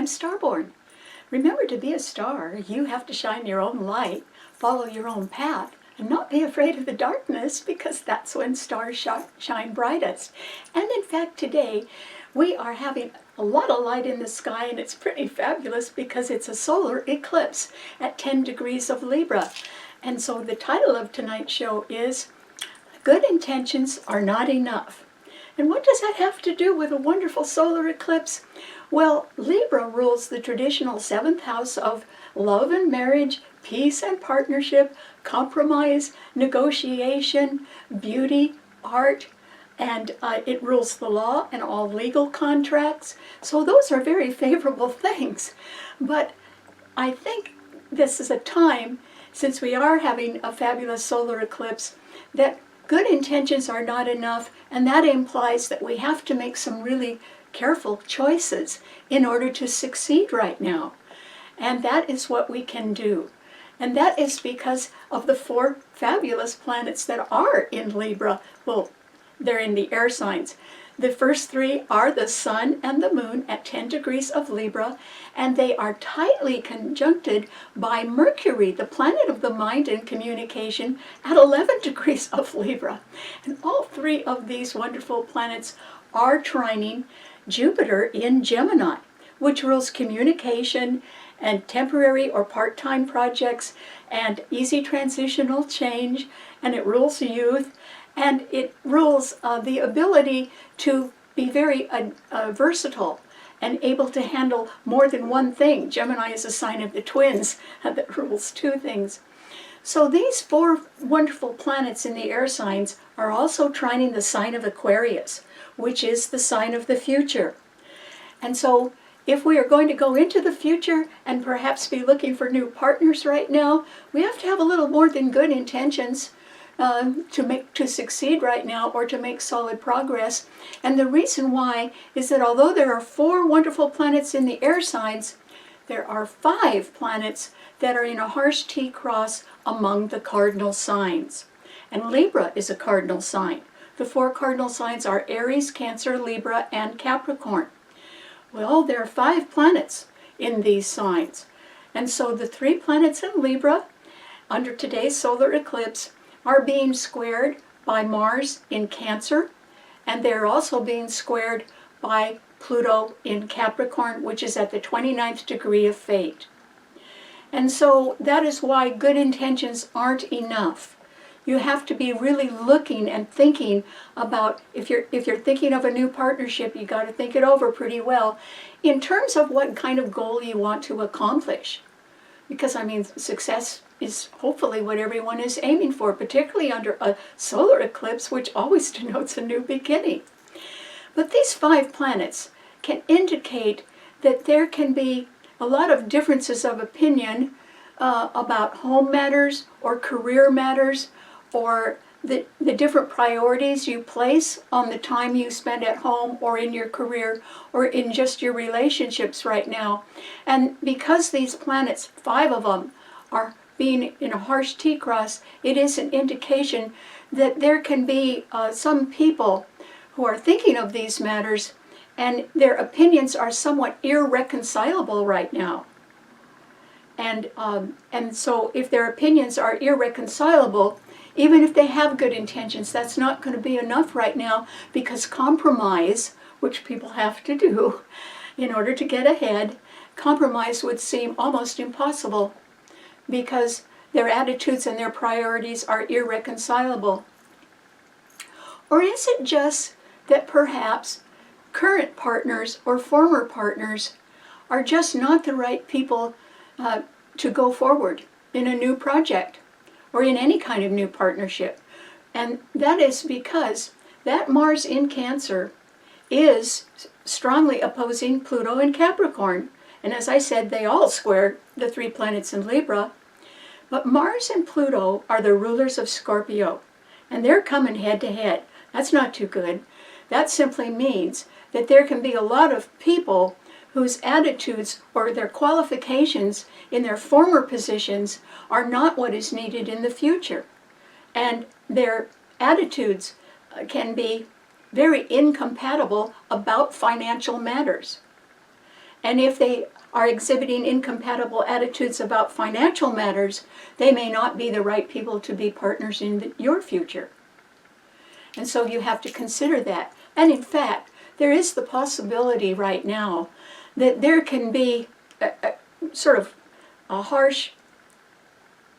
I'm Starborn. Remember, to be a star, you have to shine your own light, follow your own path, and not be afraid of the darkness, because that's when stars shine brightest. And in fact, today we are having a lot of light in the sky, and it's pretty fabulous because it's a solar eclipse at 10 degrees of Libra. And so the title of tonight's show is Good Intentions Are Not Enough. And what does that have to do with a wonderful solar eclipse? Well, Libra rules the traditional 7th house of love and marriage, peace and partnership, compromise, negotiation, beauty, art, and it rules the law and all legal contracts. So those are very favorable things. But I think this is a time, since we are having a fabulous solar eclipse, that good intentions are not enough, and that implies that we have to make some really careful choices in order to succeed right now. And that is what we can do. And that is because of the 4 fabulous planets that are in Libra. Well, they're in the air signs. The first 3 are the Sun and the Moon at 10 degrees of Libra, and they are tightly conjuncted by Mercury, the planet of the mind and communication, at 11 degrees of Libra. And all 3 of these wonderful planets are trining Jupiter in Gemini, which rules communication and temporary or part-time projects and easy transitional change, and it rules youth, and it rules the ability to be very versatile and able to handle more than one thing. Gemini is a sign of the twins that rules 2 things. So these 4 wonderful planets in the air signs are also trining the sign of Aquarius, which is the sign of the future. And so if we are going to go into the future and perhaps be looking for new partners right now, we have to have a little more than good intentions to succeed right now, or to make solid progress. And the reason why is that although there are 4 wonderful planets in the air signs, there are 5 planets that are in a harsh T-cross among the cardinal signs. And Libra is a cardinal sign. The 4 cardinal signs are Aries, Cancer, Libra, and Capricorn. Well, there are 5 planets in these signs. And so the 3 planets in Libra, under today's solar eclipse, are being squared by Mars in Cancer, and they're also being squared by Pluto in Capricorn, which is at the 29th degree of fate. And so that is why good intentions aren't enough. You have to be really looking and thinking about, if you're thinking of a new partnership, you got to think it over pretty well in terms of what kind of goal you want to accomplish. Because, I mean, success is hopefully what everyone is aiming for, particularly under a solar eclipse, which always denotes a new beginning. But these 5 planets can indicate that there can be a lot of differences of opinion about home matters or career matters, or the different priorities you place on the time you spend at home or in your career or in just your relationships right now. And because these planets, 5 of them, are being in a harsh T-cross, it is an indication that there can be some people who are thinking of these matters and their opinions are somewhat irreconcilable right now. And so if their opinions are irreconcilable, even if they have good intentions, that's not going to be enough right now, because compromise, which people have to do in order to get ahead, compromise would seem almost impossible because their attitudes and their priorities are irreconcilable. Or is it just that perhaps current partners or former partners are just not the right people to go forward in a new project or in any kind of new partnership? And that is because that Mars in Cancer is strongly opposing Pluto in Capricorn. And as I said, they all square the 3 planets in Libra. But Mars and Pluto are the rulers of Scorpio, and they're coming head to head. That's not too good. That simply means that there can be a lot of people whose attitudes or their qualifications in their former positions are not what is needed in the future. And their attitudes can be very incompatible about financial matters. And if they are exhibiting incompatible attitudes about financial matters, they may not be the right people to be partners in your future. And so you have to consider that. And in fact, there is the possibility right now that there can be sort of a harsh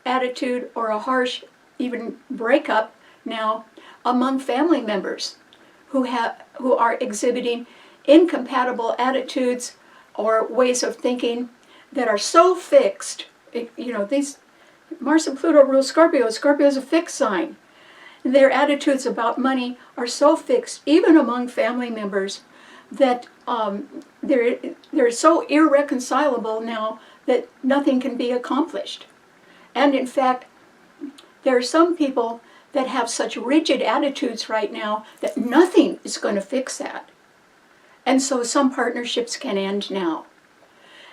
attitude or a harsh even breakup now among family members who are exhibiting incompatible attitudes or ways of thinking that are so fixed. These Mars and Pluto rule Scorpio. Scorpio is a fixed sign. Their attitudes about money are so fixed, even among family members, that they're so irreconcilable now that nothing can be accomplished. And in fact, there are some people that have such rigid attitudes right now that nothing is going to fix that. And so some partnerships can end now.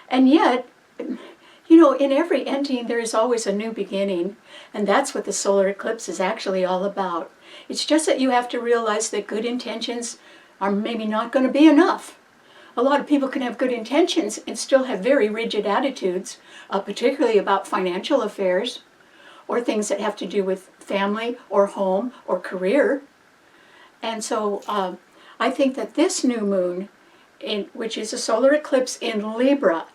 And yet, in every ending there is always a new beginning, and that's what the solar eclipse is actually all about. It's just that you have to realize that good intentions are maybe not going to be enough. A lot of people can have good intentions and still have very rigid attitudes, particularly about financial affairs or things that have to do with family or home or career. And so I think that this new moon, which is a solar eclipse in Libra,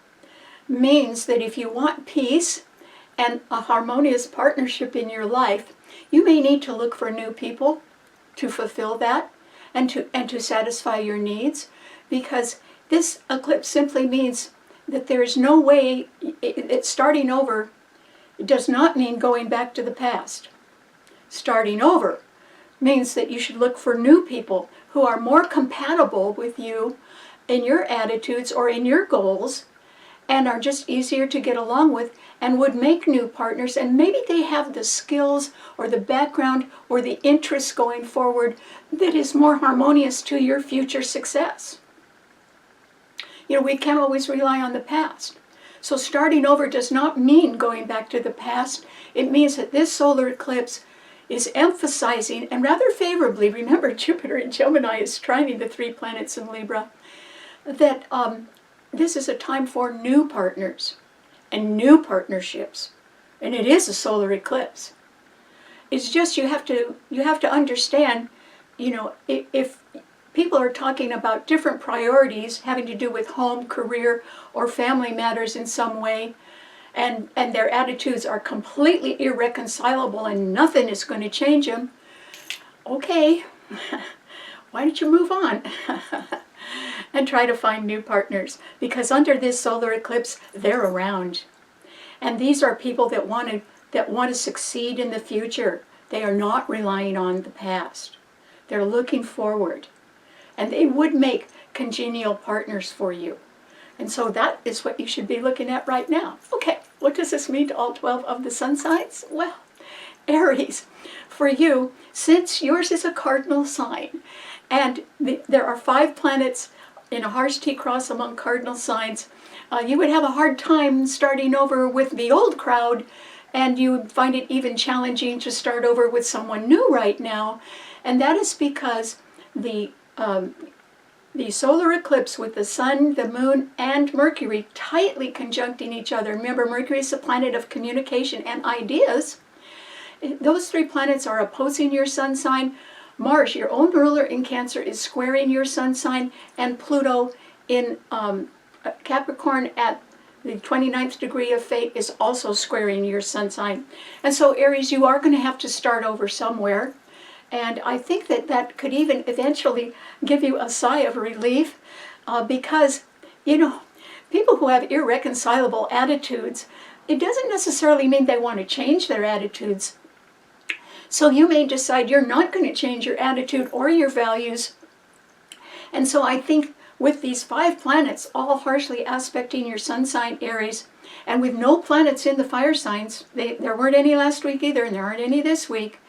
means that if you want peace and a harmonious partnership in your life, you may need to look for new people to fulfill that and to satisfy your needs, because this eclipse simply means that there is no way, it's starting over. It does not mean going back to the past. Starting over means that you should look for new people who are more compatible with you in your attitudes or in your goals, and are just easier to get along with and would make new partners, and maybe they have the skills or the background or the interests going forward that is more harmonious to your future success. We can't always rely on the past. So starting over does not mean going back to the past. It means that this solar eclipse is emphasizing, and rather favorably, remember Jupiter in Gemini is trining the 3 planets in Libra, that this is a time for new partners and new partnerships. And it is a solar eclipse. It's just you have to understand, if people are talking about different priorities having to do with home, career, or family matters in some way, and their attitudes are completely irreconcilable and nothing is going to change them, okay, why don't you move on and try to find new partners? Because under this solar eclipse, they're around. And these are people that want to succeed in the future. They are not relying on the past. They're looking forward. And they would make congenial partners for you. And so that is what you should be looking at right now. Okay, what does this mean to all 12 of the sun signs? Well, Aries, for you, since yours is a cardinal sign, and there are 5 planets in a harsh T-cross among cardinal signs, you would have a hard time starting over with the old crowd, and you would find it even challenging to start over with someone new right now. And that is because the solar eclipse with the sun, the moon, and Mercury tightly conjuncting each other. Remember, Mercury is the planet of communication and ideas. Those 3 planets are opposing your sun sign. Mars, your own ruler in Cancer, is squaring your sun sign, and Pluto in Capricorn at the 29th degree of fate is also squaring your sun sign. And so, Aries, you are going to have to start over somewhere. And I think that could even eventually give you a sigh of relief, because, people who have irreconcilable attitudes, it doesn't necessarily mean they want to change their attitudes. So you may decide you're not going to change your attitude or your values. And so I think with these 5 planets all harshly aspecting your sun sign, Aries, and with no planets in the fire signs, there weren't any last week either, and there aren't any this week,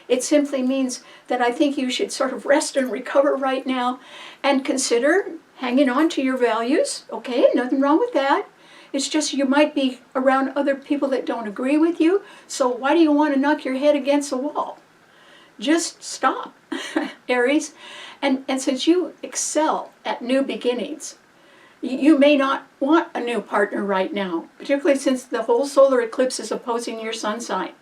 it simply means that I think you should sort of rest and recover right now and consider hanging on to your values. Okay, nothing wrong with that. It's just you might be around other people that don't agree with you, so why do you want to knock your head against a wall? Just stop, Aries. And since you excel at new beginnings, You may not want a new partner right now, particularly since the whole solar eclipse is opposing your sun sign.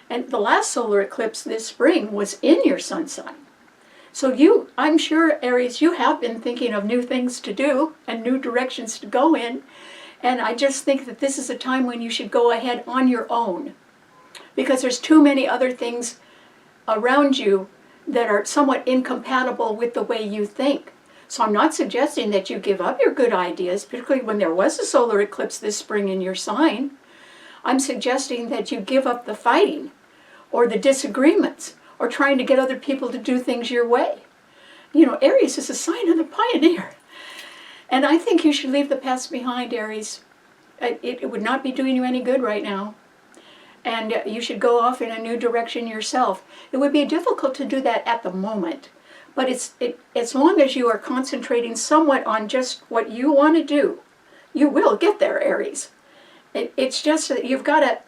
And the last solar eclipse this spring was in your sun sign. So I'm sure, Aries, you have been thinking of new things to do and new directions to go in. And I just think that this is a time when you should go ahead on your own, because there's too many other things around you that are somewhat incompatible with the way you think. So I'm not suggesting that you give up your good ideas, particularly when there was a solar eclipse this spring in your sign. I'm suggesting that you give up the fighting or the disagreements or trying to get other people to do things your way. You know, Aries is a sign of the pioneer. And I think you should leave the past behind, Aries. It would not be doing you any good right now. And you should go off in a new direction yourself. It would be difficult to do that at the moment. But as long as you are concentrating somewhat on just what you want to do, you will get there, Aries. It's just that you've got to,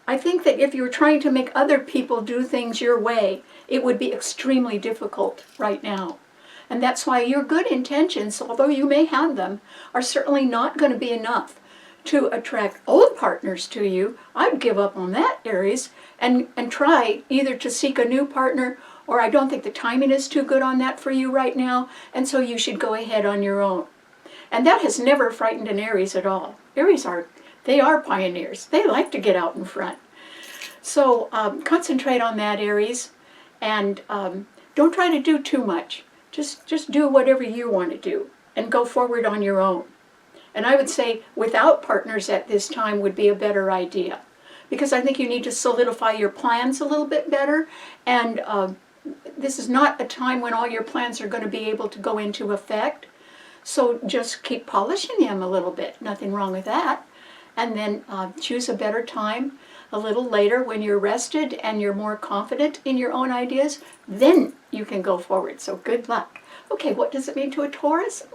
I think that if you were trying to make other people do things your way, it would be extremely difficult right now. And that's why your good intentions, although you may have them, are certainly not going to be enough to attract old partners to you. I'd give up on that, Aries, and try either to seek a new partner, or I don't think the timing is too good on that for you right now, and so you should go ahead on your own. And that has never frightened an Aries at all. Aries are pioneers. They like to get out in front. So concentrate on that, Aries, and don't try to do too much. Just do whatever you want to do and go forward on your own. And I would say without partners at this time would be a better idea, because I think you need to solidify your plans a little bit better, and this is not a time when all your plans are going to be able to go into effect. So just keep polishing them a little bit. Nothing wrong with that. And then choose a better time a little later when you're rested and you're more confident in your own ideas. Then you can go forward. So good luck. Okay, what does it mean to a Taurus?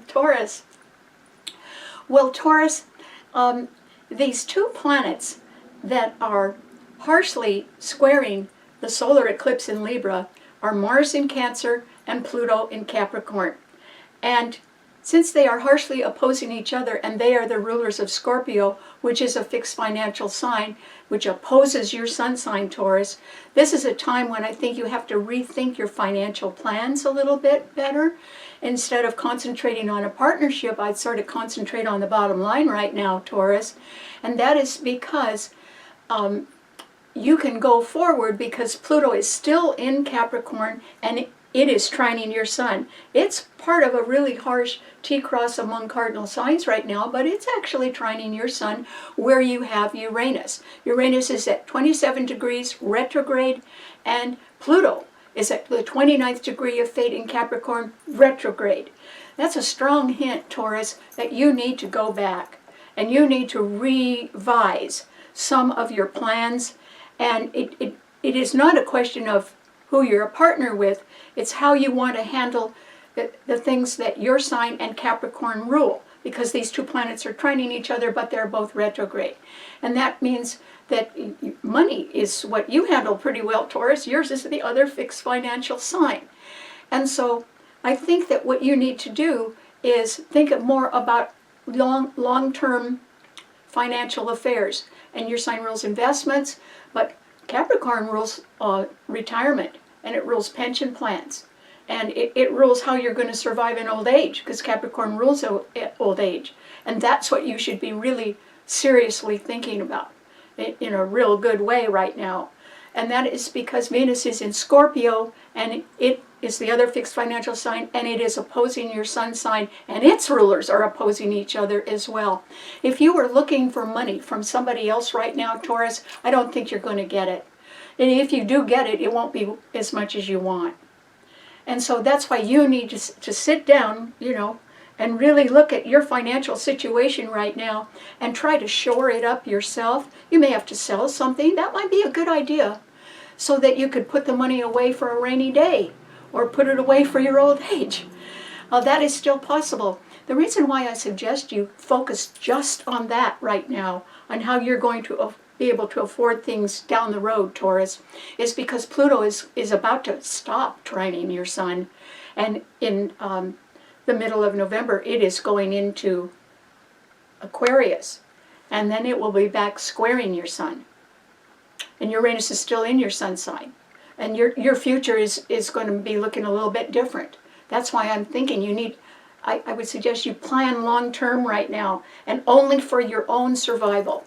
Taurus. Well, Taurus, these two planets that are harshly squaring the solar eclipse in Libra are Mars in Cancer and Pluto in Capricorn. And since they are harshly opposing each other, and they are the rulers of Scorpio, which is a fixed financial sign, which opposes your sun sign, Taurus, this is a time when I think you have to rethink your financial plans a little bit better. Instead of concentrating on a partnership, I'd sort of concentrate on the bottom line right now, Taurus. And that is because you can go forward because Pluto is still in Capricorn and it is trining your sun. It's part of a really harsh T-cross among cardinal signs right now, but it's actually trining your sun where you have Uranus. Uranus is at 27 degrees retrograde, and Pluto is at the 29th degree of fate in Capricorn retrograde. That's a strong hint, Taurus, that you need to go back and you need to revise some of your plans. And it is not a question of who you're a partner with, it's how you want to handle the things that your sign and Capricorn rule, because these two planets are trining each other, but they're both retrograde. And that means that money is what you handle pretty well, Taurus. Yours is the other fixed financial sign. And so I think that what you need to do is think more about long-term financial affairs. And your sign rules investments, but Capricorn rules retirement, and it rules pension plans. And it rules how you're going to survive in old age, because Capricorn rules old age. And that's what you should be really seriously thinking about in a real good way right now. And that is because Venus is in Scorpio, and it is the other fixed financial sign, and it is opposing your sun sign, and its rulers are opposing each other as well. If you were looking for money from somebody else right now, Taurus, I don't think you're going to get it. And if you do get it, it won't be as much as you want. And so that's why you need to sit down, and really look at your financial situation right now and try to shore it up yourself. You may have to sell something. That might be a good idea, so that you could put the money away for a rainy day or put it away for your old age. That is still possible. The reason why I suggest you focus just on that right now, on how you're going to be able to afford things down the road, Taurus, is because Pluto is about to stop trining your sun. And in the middle of November, it is going into Aquarius. And then it will be back squaring your sun. And Uranus is still in your sun sign. And your future is going to be looking a little bit different. That's why I'm thinking you need, I would suggest you plan long term right now, and only for your own survival.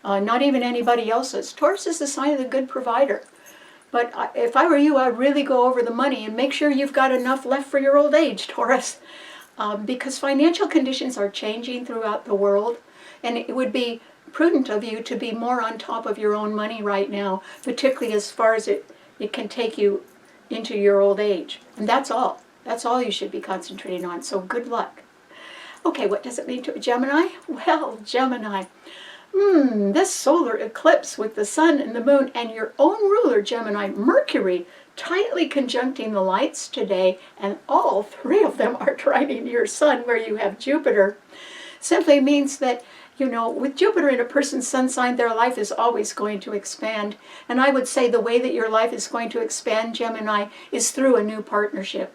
Not even anybody else's. Taurus is the sign of the good provider. But if I were you, I'd really go over the money and make sure you've got enough left for your old age, Taurus. Because financial conditions are changing throughout the world, and it would be prudent of you to be more on top of your own money right now, particularly as far as it can take you into your old age. And that's all. That's all you should be concentrating on. So good luck. Okay, what does it mean to a Gemini? Well, Gemini, this solar eclipse with the sun and the moon and your own ruler, Gemini, Mercury, tightly conjuncting the lights today, and all three of them are trining your sun where you have Jupiter, simply means that, you know, with Jupiter in a person's sun sign, their life is always going to expand. And I would say the way that your life is going to expand, Gemini, is through a new partnership.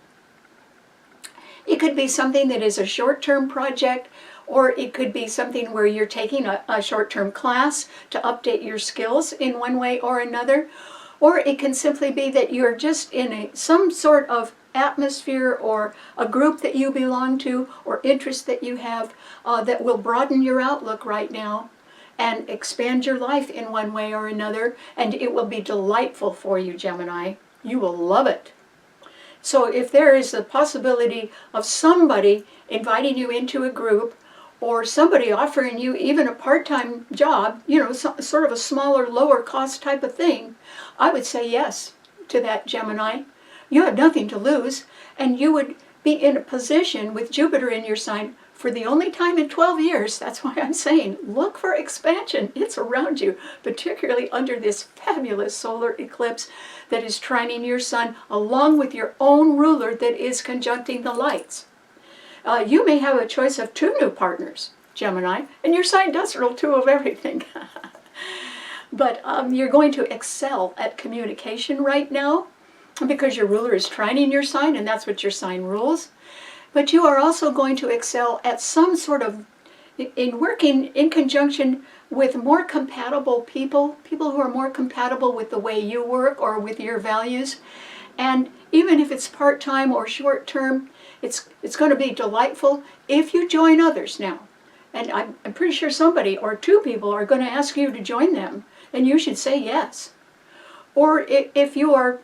It could be something that is a short-term project, or it could be something where you're taking a short-term class to update your skills in one way or another. Or it can simply be that you're just in some sort of atmosphere or a group that you belong to or interest that you have that will broaden your outlook right now and expand your life in one way or another, and it will be delightful for you, Gemini. You will love it. So if there is a possibility of somebody inviting you into a group, or somebody offering you even a part-time job, you know, sort of a smaller, lower cost type of thing, I would say yes to that, Gemini. You have nothing to lose, and you would be in a position with Jupiter in your sign for the only time in 12 years. That's why I'm saying look for expansion. It's around you, particularly under this fabulous solar eclipse that is trining your sun along with your own ruler that is conjuncting the lights. You may have a choice of 2 new partners, Gemini, and your sign does roll 2 of everything. But you're going to excel at communication right now because your ruler is trining your sign, and that's what your sign rules. But you are also going to excel at some sort of, in working in conjunction with more compatible people who are more compatible with the way you work or with your values. And even if it's part-time or short-term, it's going to be delightful if you join others now. And I'm pretty sure somebody or 2 people are going to ask you to join them, and you should say yes. Or if you are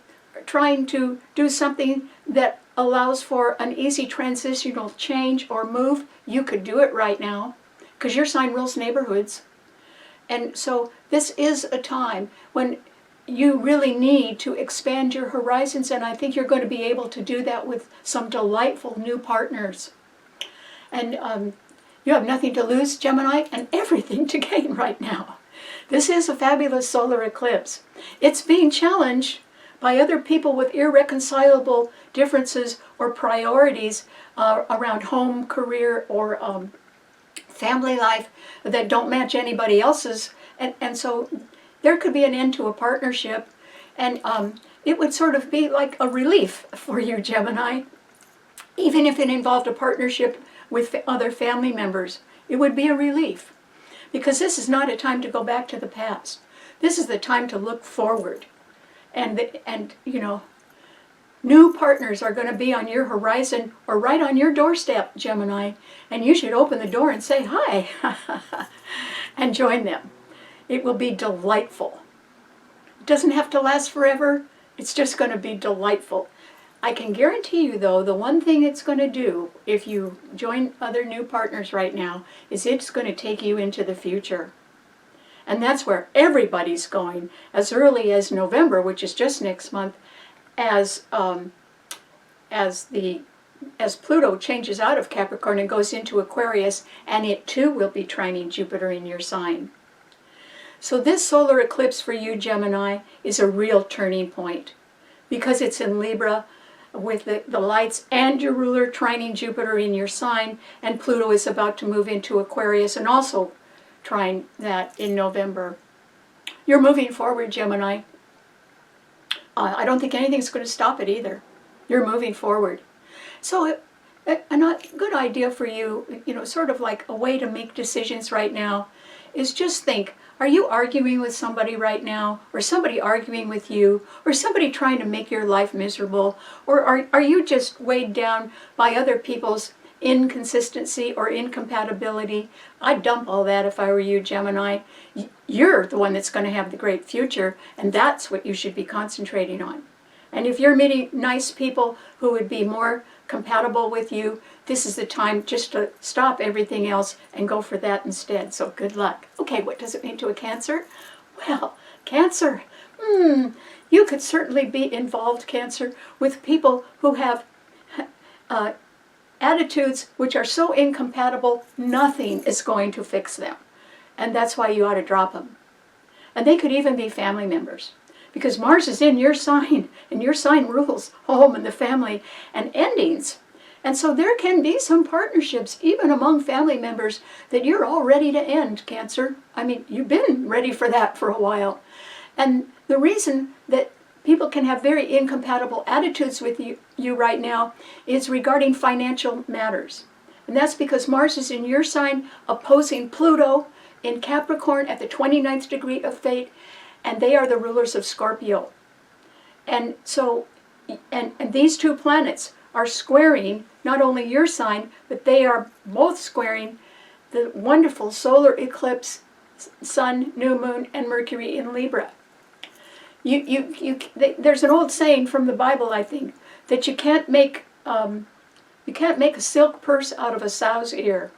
trying to do something that allows for an easy transitional change or move, you could do it right now, because your sign rules neighborhoods. And so this is a time when you really need to expand your horizons, and I think you're going to be able to do that with some delightful new partners. And you have nothing to lose, Gemini, and everything to gain right now. This is a fabulous solar eclipse. It's being challenged by other people with irreconcilable differences or priorities around home, career, or family life that don't match anybody else's. And so there could be an end to a partnership, and it would sort of be like a relief for you, Gemini. Even if it involved a partnership with other family members, it would be a relief. Because this is not a time to go back to the past. This is the time to look forward. And you know, new partners are going to be on your horizon or right on your doorstep, Gemini. And you should open the door and say hi and join them. It will be delightful. It doesn't have to last forever. It's just going to be delightful. I can guarantee you, though, the one thing it's going to do if you join other new partners right now is it's going to take you into the future. And that's where everybody's going as early as November, which is just next month, as Pluto changes out of Capricorn and goes into Aquarius, and it too will be trining Jupiter in your sign. So this solar eclipse for you, Gemini, is a real turning point because it's in Libra with the lights and your ruler trining Jupiter in your sign, and Pluto is about to move into Aquarius and also trine that in November. You're moving forward, Gemini. I don't think anything's going to stop it either. You're moving forward. So a good idea for you, sort of like a way to make decisions right now, is just think, are you arguing with somebody right now, or somebody arguing with you, or somebody trying to make your life miserable, or are you just weighed down by other people's inconsistency or incompatibility? I'd dump all that if I were you, Gemini. You're the one that's going to have the great future, and that's what you should be concentrating on. And if you're meeting nice people who would be more compatible with you, this is the time just to stop everything else and go for that instead. So good luck. Okay, what does it mean to a Cancer? Well, Cancer, you could certainly be involved, Cancer, with people who have attitudes which are so incompatible, nothing is going to fix them. And that's why you ought to drop them. And they could even be family members, because Mars is in your sign, and your sign rules home and the family and endings. And so there can be some partnerships, even among family members, that you're all ready to end, Cancer. I mean, you've been ready for that for a while. And the reason that people can have very incompatible attitudes with you right now is regarding financial matters. And that's because Mars is in your sign, opposing Pluto in Capricorn at the 29th degree of fate, and they are the rulers of Scorpio. And so, and these two planets are squaring not only your sign, but they are both squaring the wonderful solar eclipse, Sun, New Moon, and Mercury in Libra. There's an old saying from the Bible, I think, that you can't make a silk purse out of a sow's ear.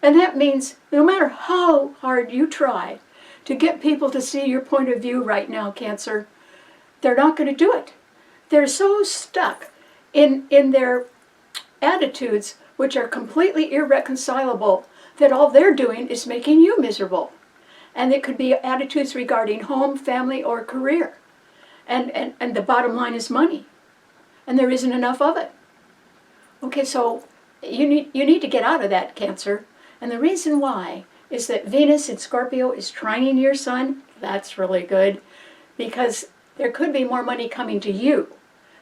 And that means no matter how hard you try to get people to see your point of view right now, Cancer, they're not going to do it. They're so stuck in their attitudes, which are completely irreconcilable, that all they're doing is making you miserable. And it could be attitudes regarding home, family, or career. And the bottom line is money. And there isn't enough of it. Okay, so you need to get out of that, Cancer. And the reason why is that Venus in Scorpio is trining your sun. That's really good, because there could be more money coming to you,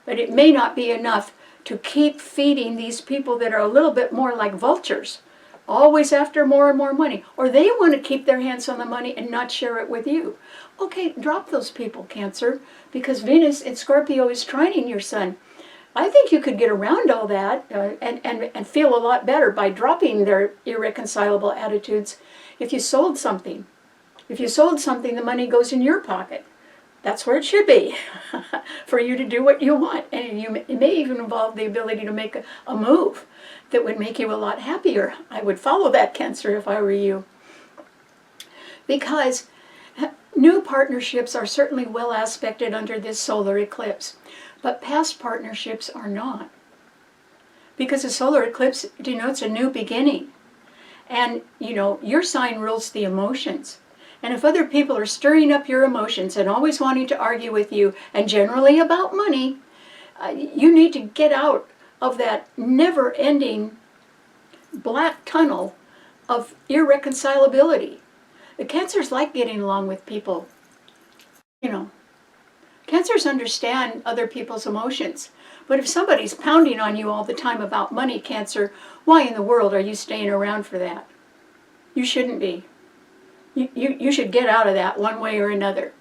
but it may not be enough to keep feeding these people that are a little bit more like vultures, always after more and more money, or they want to keep their hands on the money and not share it with you. Okay, drop those people, Cancer, because Venus in Scorpio is trining your sun. I think you could get around all that and feel a lot better by dropping their irreconcilable attitudes if you sold something. If you sold something, the money goes in your pocket. That's where it should be, for you to do what you want. And it may even involve the ability to make a move that would make you a lot happier. I would follow that, Cancer, if I were you. Because new partnerships are certainly well aspected under this solar eclipse, but past partnerships are not. Because a solar eclipse denotes a new beginning. And, your sign rules the emotions. And if other people are stirring up your emotions and always wanting to argue with you, and generally about money, you need to get out of that never-ending black tunnel of irreconcilability. The Cancers like getting along with people. Cancers understand other people's emotions. But if somebody's pounding on you all the time about money, Cancer, why in the world are you staying around for that? You shouldn't be. You should get out of that one way or another.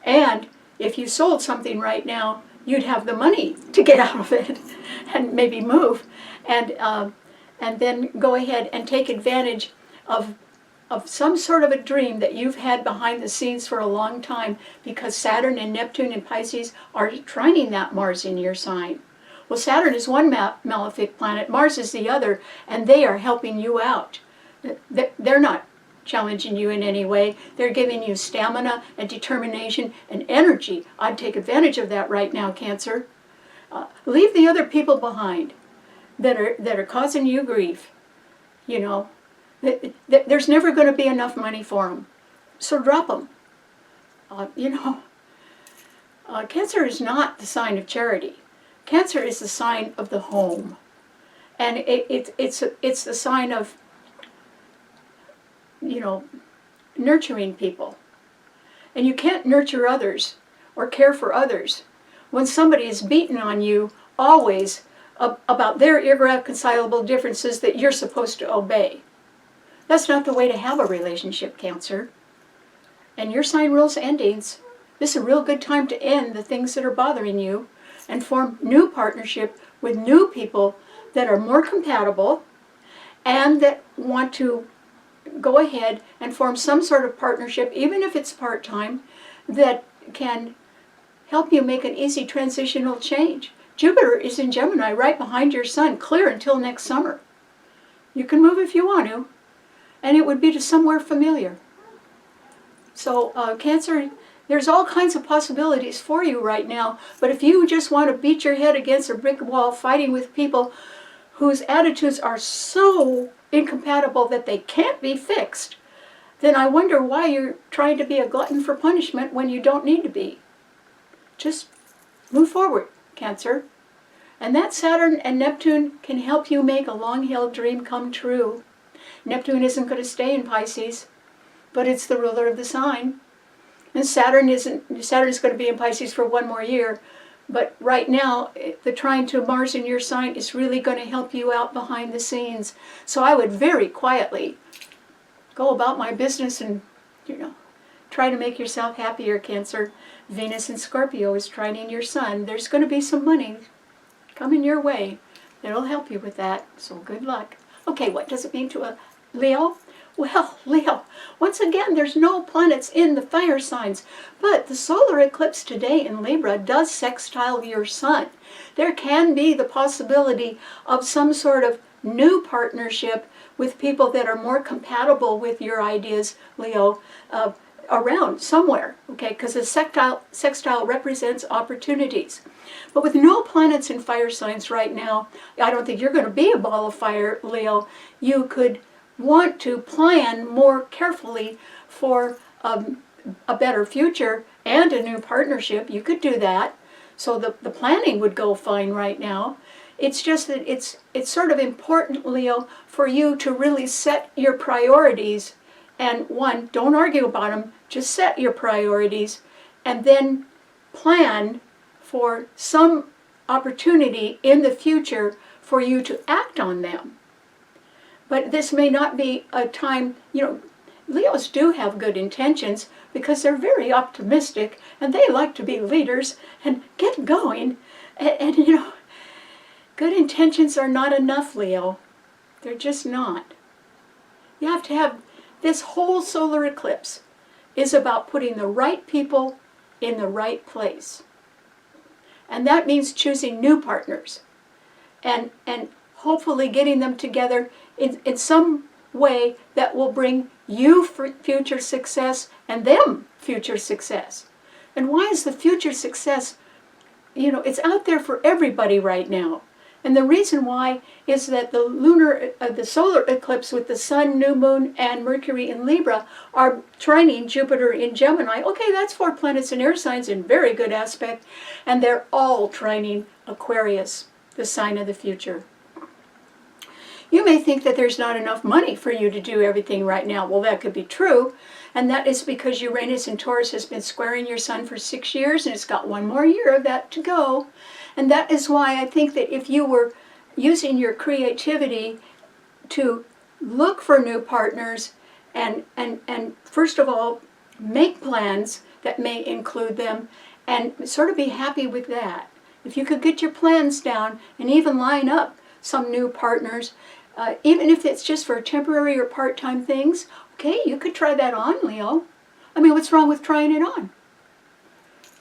And if you sold something right now, you'd have the money to get out of it and maybe move, and then go ahead and take advantage of some sort of a dream that you've had behind the scenes for a long time, because Saturn and Neptune and Pisces are trining that Mars in your sign. Well, Saturn is one malefic planet, Mars is the other, and they are helping you out. They're not challenging you in any way. They're giving you stamina and determination and energy. I'd take advantage of that right now, Cancer. Leave the other people behind that are causing you grief. There's never going to be enough money for them. So drop them. Cancer is not the sign of charity. Cancer is the sign of the home. And it's the sign of nurturing people. And you can't nurture others or care for others when somebody is beating on you always about their irreconcilable differences that you're supposed to obey. That's not the way to have a relationship, Cancer. And your sign rules endings. This is a real good time to end the things that are bothering you and form new partnership with new people that are more compatible and that want to go ahead and form some sort of partnership, even if it's part-time, that can help you make an easy transitional change. Jupiter is in Gemini right behind your Sun, clear until next summer. You can move if you want to, and it would be to somewhere familiar. So Cancer, there's all kinds of possibilities for you right now, but if you just want to beat your head against a brick wall fighting with people whose attitudes are so incompatible that they can't be fixed, then I wonder why you're trying to be a glutton for punishment when you don't need to be. Just move forward, Cancer. And that Saturn and Neptune can help you make a long-held dream come true. Neptune isn't going to stay in Pisces, but it's the ruler of the sign. And Saturn is going to be in Pisces for 1 more year. But right now, the trine to Mars in your sign is really going to help you out behind the scenes. So I would very quietly go about my business and, try to make yourself happier, Cancer. Venus in Scorpio is trining your Sun. There's going to be some money coming your way that'll help you with that. So good luck. Okay, what does it mean to a Leo? Well, Leo, once again, there's no planets in the fire signs, but the solar eclipse today in Libra does sextile your Sun. There can be the possibility of some sort of new partnership with people that are more compatible with your ideas, Leo, around somewhere, okay? Because the sextile represents opportunities. But with no planets in fire signs right now, I don't think you're going to be a ball of fire, Leo. You could want to plan more carefully for a better future and a new partnership. You could do that. So the planning would go fine right now. It's just that it's sort of important, Leo, for you to really set your priorities. And one, don't argue about them, just set your priorities and then plan for some opportunity in the future for you to act on them. But this may not be a time, Leos do have good intentions because they're very optimistic and they like to be leaders and get going. And good intentions are not enough, Leo. They're just not. You have to have, this whole solar eclipse is about putting the right people in the right place. And that means choosing new partners and hopefully getting them together in some way that will bring you future success and them future success. And why is the future success, it's out there for everybody right now. And the reason why is that the solar eclipse with the Sun, New Moon, and Mercury in Libra are trining Jupiter in Gemini. Okay, that's 4 planets in air signs in very good aspect. And they're all trining Aquarius, the sign of the future. You may think that there's not enough money for you to do everything right now. Well, that could be true. And that is because Uranus in Taurus has been squaring your Sun for 6 years, and it's got 1 more year of that to go. And that is why I think that if you were using your creativity to look for new partners and first of all, make plans that may include them and sort of be happy with that. If you could get your plans down and even line up some new partners, even if it's just for temporary or part-time things, okay, you could try that on, Leo. I mean, what's wrong with trying it on?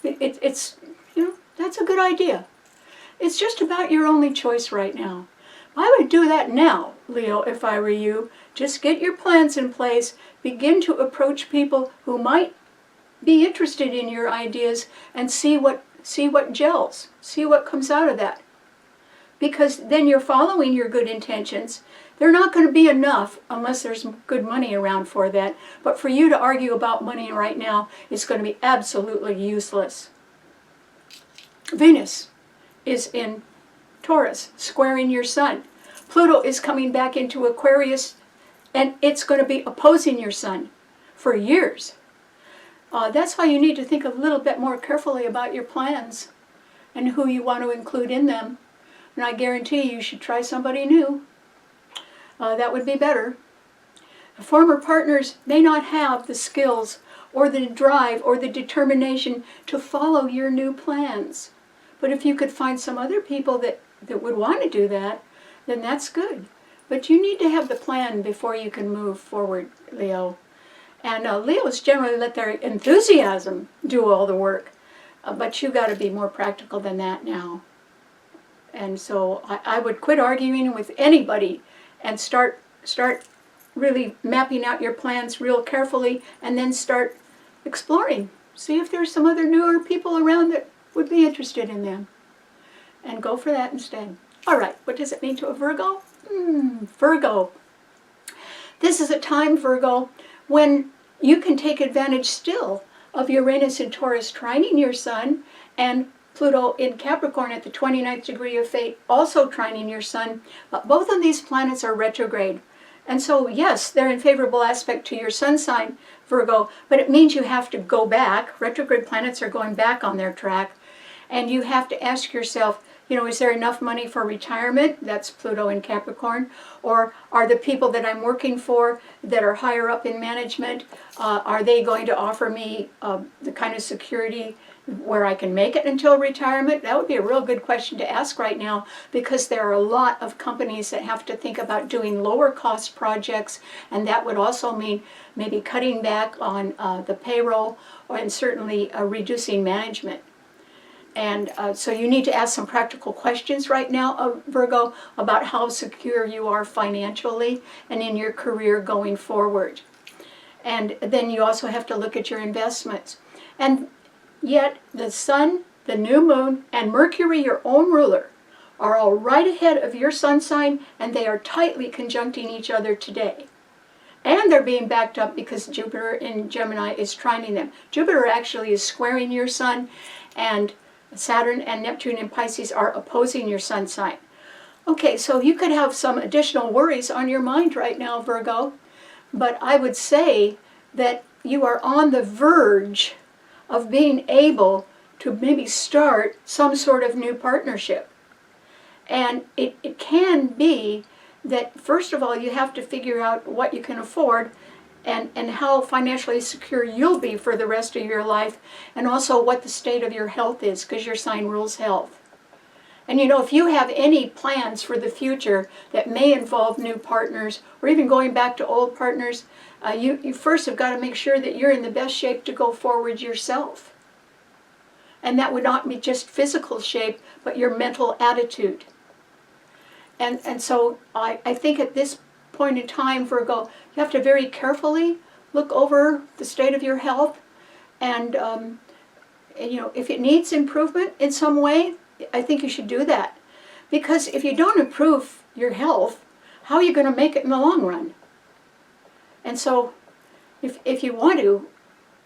It's that's a good idea. It's just about your only choice right now. I would do that now, Leo, if I were you. Just get your plans in place, begin to approach people who might be interested in your ideas and see what gels, see what comes out of that. Because then you're following your good intentions. They're not going to be enough unless there's good money around for that. But for you to argue about money right now is going to be absolutely useless. Venus is in Taurus, squaring your Sun. Pluto is coming back into Aquarius, and it's going to be opposing your Sun for years. That's why you need to think a little bit more carefully about your plans and who you want to include in them. and I guarantee you should try somebody new. That would be better. Former partners may not have the skills or the drive or the determination to follow your new plans. But if you could find some other people that would want to do that, then that's good. But you need to have the plan before you can move forward, Leo. And Leos generally let their enthusiasm do all the work. But you got to be more practical than that now. And so I would quit arguing with anybody and start really mapping out your plans real carefully, and then start exploring. See if there's some other newer people around that would be interested in them. And go for that instead. All right, what does it mean to a Virgo? Virgo. This is a time, Virgo, when you can take advantage still of Uranus and Taurus trining your sun, and Pluto in Capricorn at the 29th degree of fate also trining your sun. But both of these planets are retrograde. And so, yes, they're in favorable aspect to your sun sign, Virgo, but it means you have to go back. Retrograde planets are going back on their track. And you have to ask yourself, is there enough money for retirement? That's Pluto in Capricorn. Or are the people that I'm working for that are higher up in management, are they going to offer me the kind of security where I can make it until retirement? That would be a real good question to ask right now, because there are a lot of companies that have to think about doing lower cost projects, and that would also mean maybe cutting back on the payroll, and certainly reducing management. And so you need to ask some practical questions right now, Virgo, about how secure you are financially and in your career going forward. And then you also have to look at your investments. And yet the sun, the new moon, and Mercury, your own ruler, are all right ahead of your sun sign, and they are tightly conjuncting each other today. And they're being backed up because Jupiter in Gemini is trining them. Jupiter actually is squaring your sun, and Saturn and Neptune in Pisces are opposing your sun sign. Okay, so you could have some additional worries on your mind right now, Virgo, but I would say that you are on the verge of being able to maybe start some sort of new partnership. And it can be that, first of all, you have to figure out what you can afford and how financially secure you'll be for the rest of your life, and also what the state of your health is, because your sign rules health. And if you have any plans for the future that may involve new partners, or even going back to old partners, you first have got to make sure that you're in the best shape to go forward yourself. And that would not be just physical shape, but your mental attitude. And so I think at this point in time, Virgo, you have to very carefully look over the state of your health, and if it needs improvement in some way, I think you should do that. Because if you don't improve your health, how are you going to make it in the long run? And so if you want to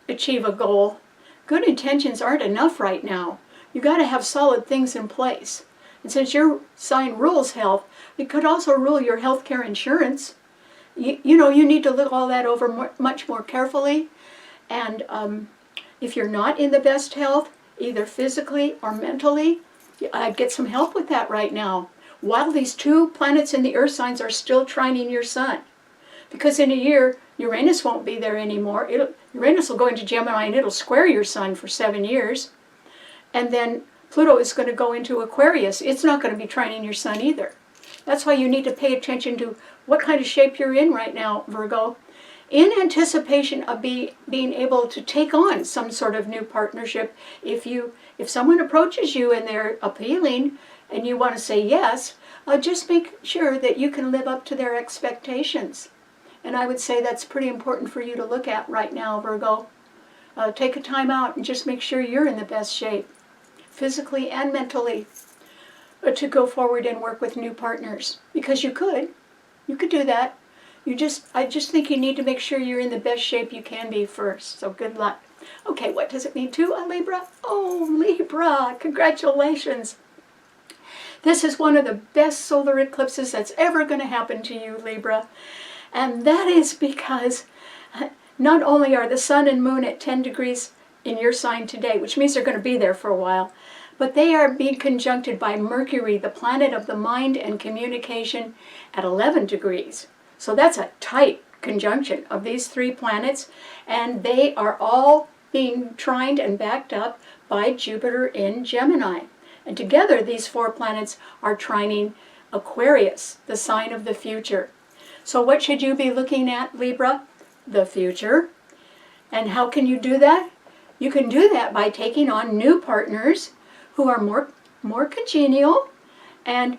achieve a goal, good intentions aren't enough right now. You've got to have solid things in place. And since your sign rules health, it could also rule your health care insurance. You need to look all that over much more carefully. And if you're not in the best health, either physically or mentally, I'd get some help with that right now, while these two planets in the earth signs are still trining your sun. Because in a year, Uranus won't be there anymore. Uranus will go into Gemini, and it'll square your sun for 7 years. And then Pluto is going to go into Aquarius. It's not going to be trining your sun either. That's why you need to pay attention to what kind of shape you're in right now, Virgo, in anticipation of being able to take on some sort of new partnership. If someone approaches you and they're appealing and you want to say yes, just make sure that you can live up to their expectations. And I would say that's pretty important for you to look at right now, Virgo. Take a time out and just make sure you're in the best shape, physically and mentally, to go forward and work with new partners. Because you could do that. I just think you need to make sure you're in the best shape you can be first. So good luck. Okay, what does it mean to a Libra? Oh, Libra, congratulations. This is one of the best solar eclipses that's ever going to happen to you, Libra. And that is because not only are the sun and moon at 10 degrees in your sign today, which means they're going to be there for a while, but they are being conjuncted by Mercury, the planet of the mind and communication, at 11 degrees. So that's a tight conjunction of these 3 planets, and they are all being trined and backed up by Jupiter in Gemini. And together these 4 planets are trining Aquarius, the sign of the future. So what should you be looking at, Libra? The future. And how can you do that? You can do that by taking on new partners who are more congenial and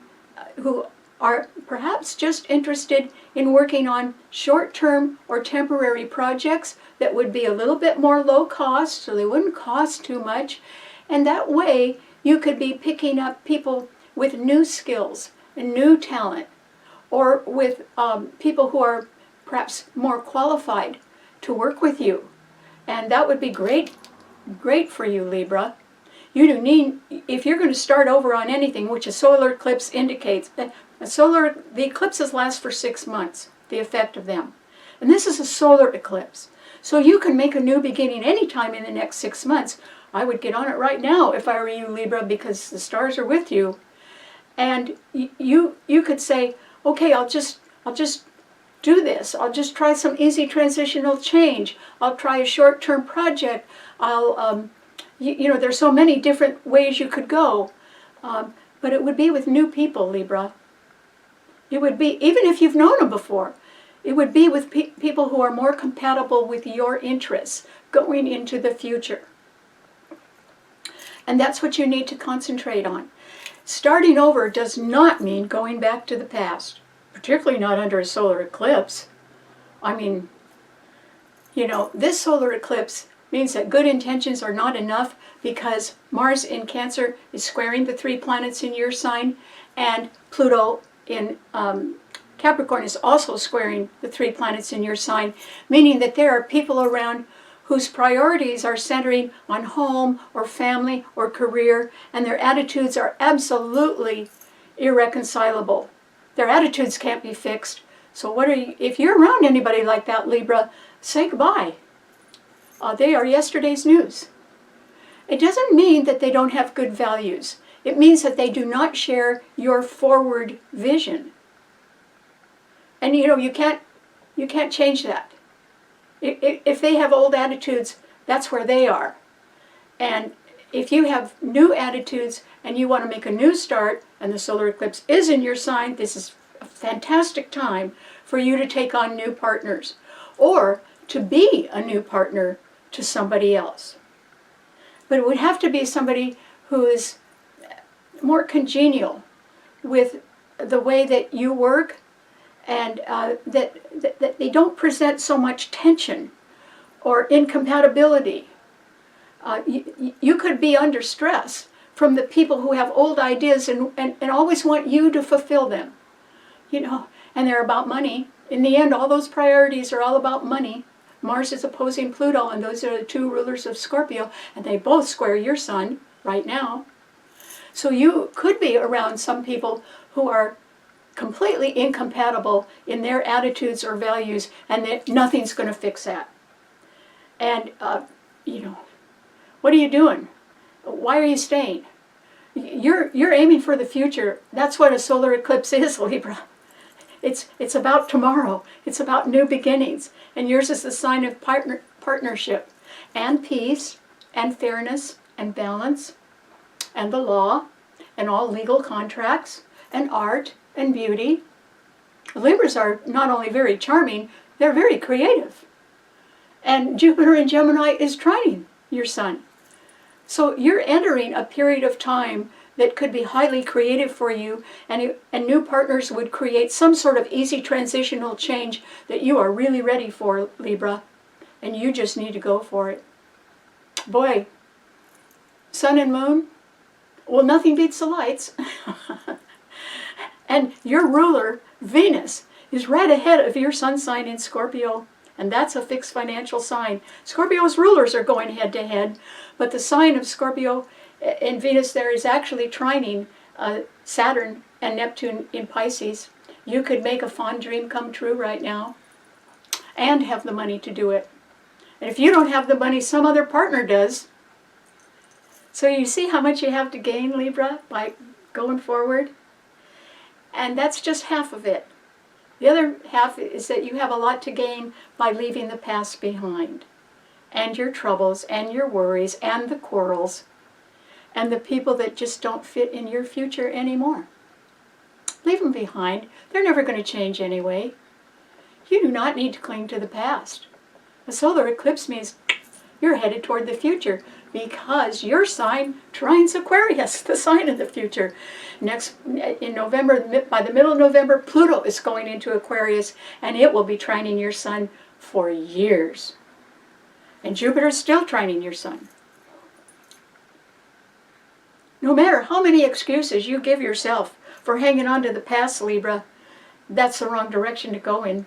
who are perhaps just interested in working on short-term or temporary projects that would be a little bit more low cost, so they wouldn't cost too much. And that way you could be picking up people with new skills and new talent, or with people who are perhaps more qualified to work with you. And that would be great for you, Libra. You do need, if you're going to start over on anything, which a solar eclipse indicates, the eclipses last for 6 months, the effect of them. And this is a solar eclipse. So you can make a new beginning anytime in the next 6 months. I would get on it right now if I were you, Libra, because the stars are with you. And you could say, okay, I'll just do this. I'll just try some easy transitional change. I'll try a short-term project. There's so many different ways you could go. But it would be with new people, Libra. It would be, even if you've known them before, it would be with people who are more compatible with your interests going into the future. And that's what you need to concentrate on. Starting over does not mean going back to the past, particularly not under a solar eclipse. I mean, this solar eclipse means that good intentions are not enough, because Mars in Cancer is squaring the 3 planets in your sign, and Pluto in Capricorn is also squaring the 3 planets in your sign, meaning that there are people around whose priorities are centering on home or family or career, and their attitudes are absolutely irreconcilable. Their attitudes can't be fixed. So if you're around anybody like that, Libra, say goodbye. They are yesterday's news. It doesn't mean that they don't have good values. It means that they do not share your forward vision. And you can't change that. If they have old attitudes, that's where they are. And if you have new attitudes and you want to make a new start, and the solar eclipse is in your sign, this is a fantastic time for you to take on new partners, or to be a new partner to somebody else. But it would have to be somebody who is more congenial with the way that you work, and that they don't present so much tension or incompatibility. You could be under stress from the people who have old ideas and always want you to fulfill them. And they're about money. In the end, all those priorities are all about money. Mars is opposing Pluto, and those are the 2 rulers of Scorpio, and they both square your sun right now. So you could be around some people who are completely incompatible in their attitudes or values, and that nothing's going to fix that. And, what are you doing? Why are you staying? You're aiming for the future. That's what a solar eclipse is, Libra. It's about tomorrow. It's about new beginnings. And yours is the sign of partnership and peace and fairness and balance and the law and all legal contracts and art and beauty. Libras are not only very charming, they're very creative. And Jupiter in Gemini is trining your sun. So you're entering a period of time that could be highly creative for you, and new partners would create some sort of easy transitional change that you are really ready for, Libra, and you just need to go for it. Boy, sun and moon, well, nothing beats the lights. And your ruler, Venus, is right ahead of your sun sign in Scorpio, and that's a fixed financial sign. Scorpio's rulers are going head to head, but the sign of Scorpio and Venus there is actually trining Saturn and Neptune in Pisces. You could make a fond dream come true right now and have the money to do it. And if you don't have the money, some other partner does. So you see how much you have to gain, Libra, by going forward? And that's just half of it. The other half is that you have a lot to gain by leaving the past behind, and your troubles, and your worries, and the quarrels, and the people that just don't fit in your future anymore. Leave them behind. They're never going to change anyway. You do not need to cling to the past. A solar eclipse means you're headed toward the future because your sign trines Aquarius, the sign of the future. Next, in November, by the middle of November, Pluto is going into Aquarius, and it will be trining your sun for years. And Jupiter is still trining your sun. No matter how many excuses you give yourself for hanging on to the past, Libra, that's the wrong direction to go in.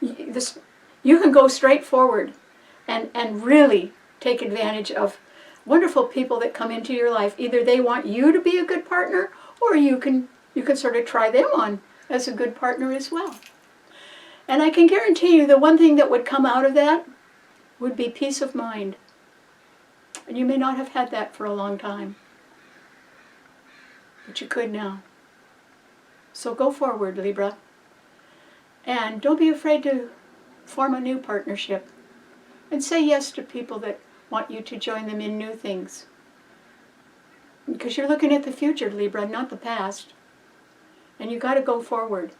You can go straight forward and really take advantage of wonderful people that come into your life. Either they want you to be a good partner, or you can sort of try them on as a good partner as well. And I can guarantee you the one thing that would come out of that would be peace of mind. And you may not have had that for a long time, but you could now. So go forward, Libra. And don't be afraid to form a new partnership. And say yes to people that want you to join them in new things. Because you're looking at the future, Libra, not the past. And you've got to go forward.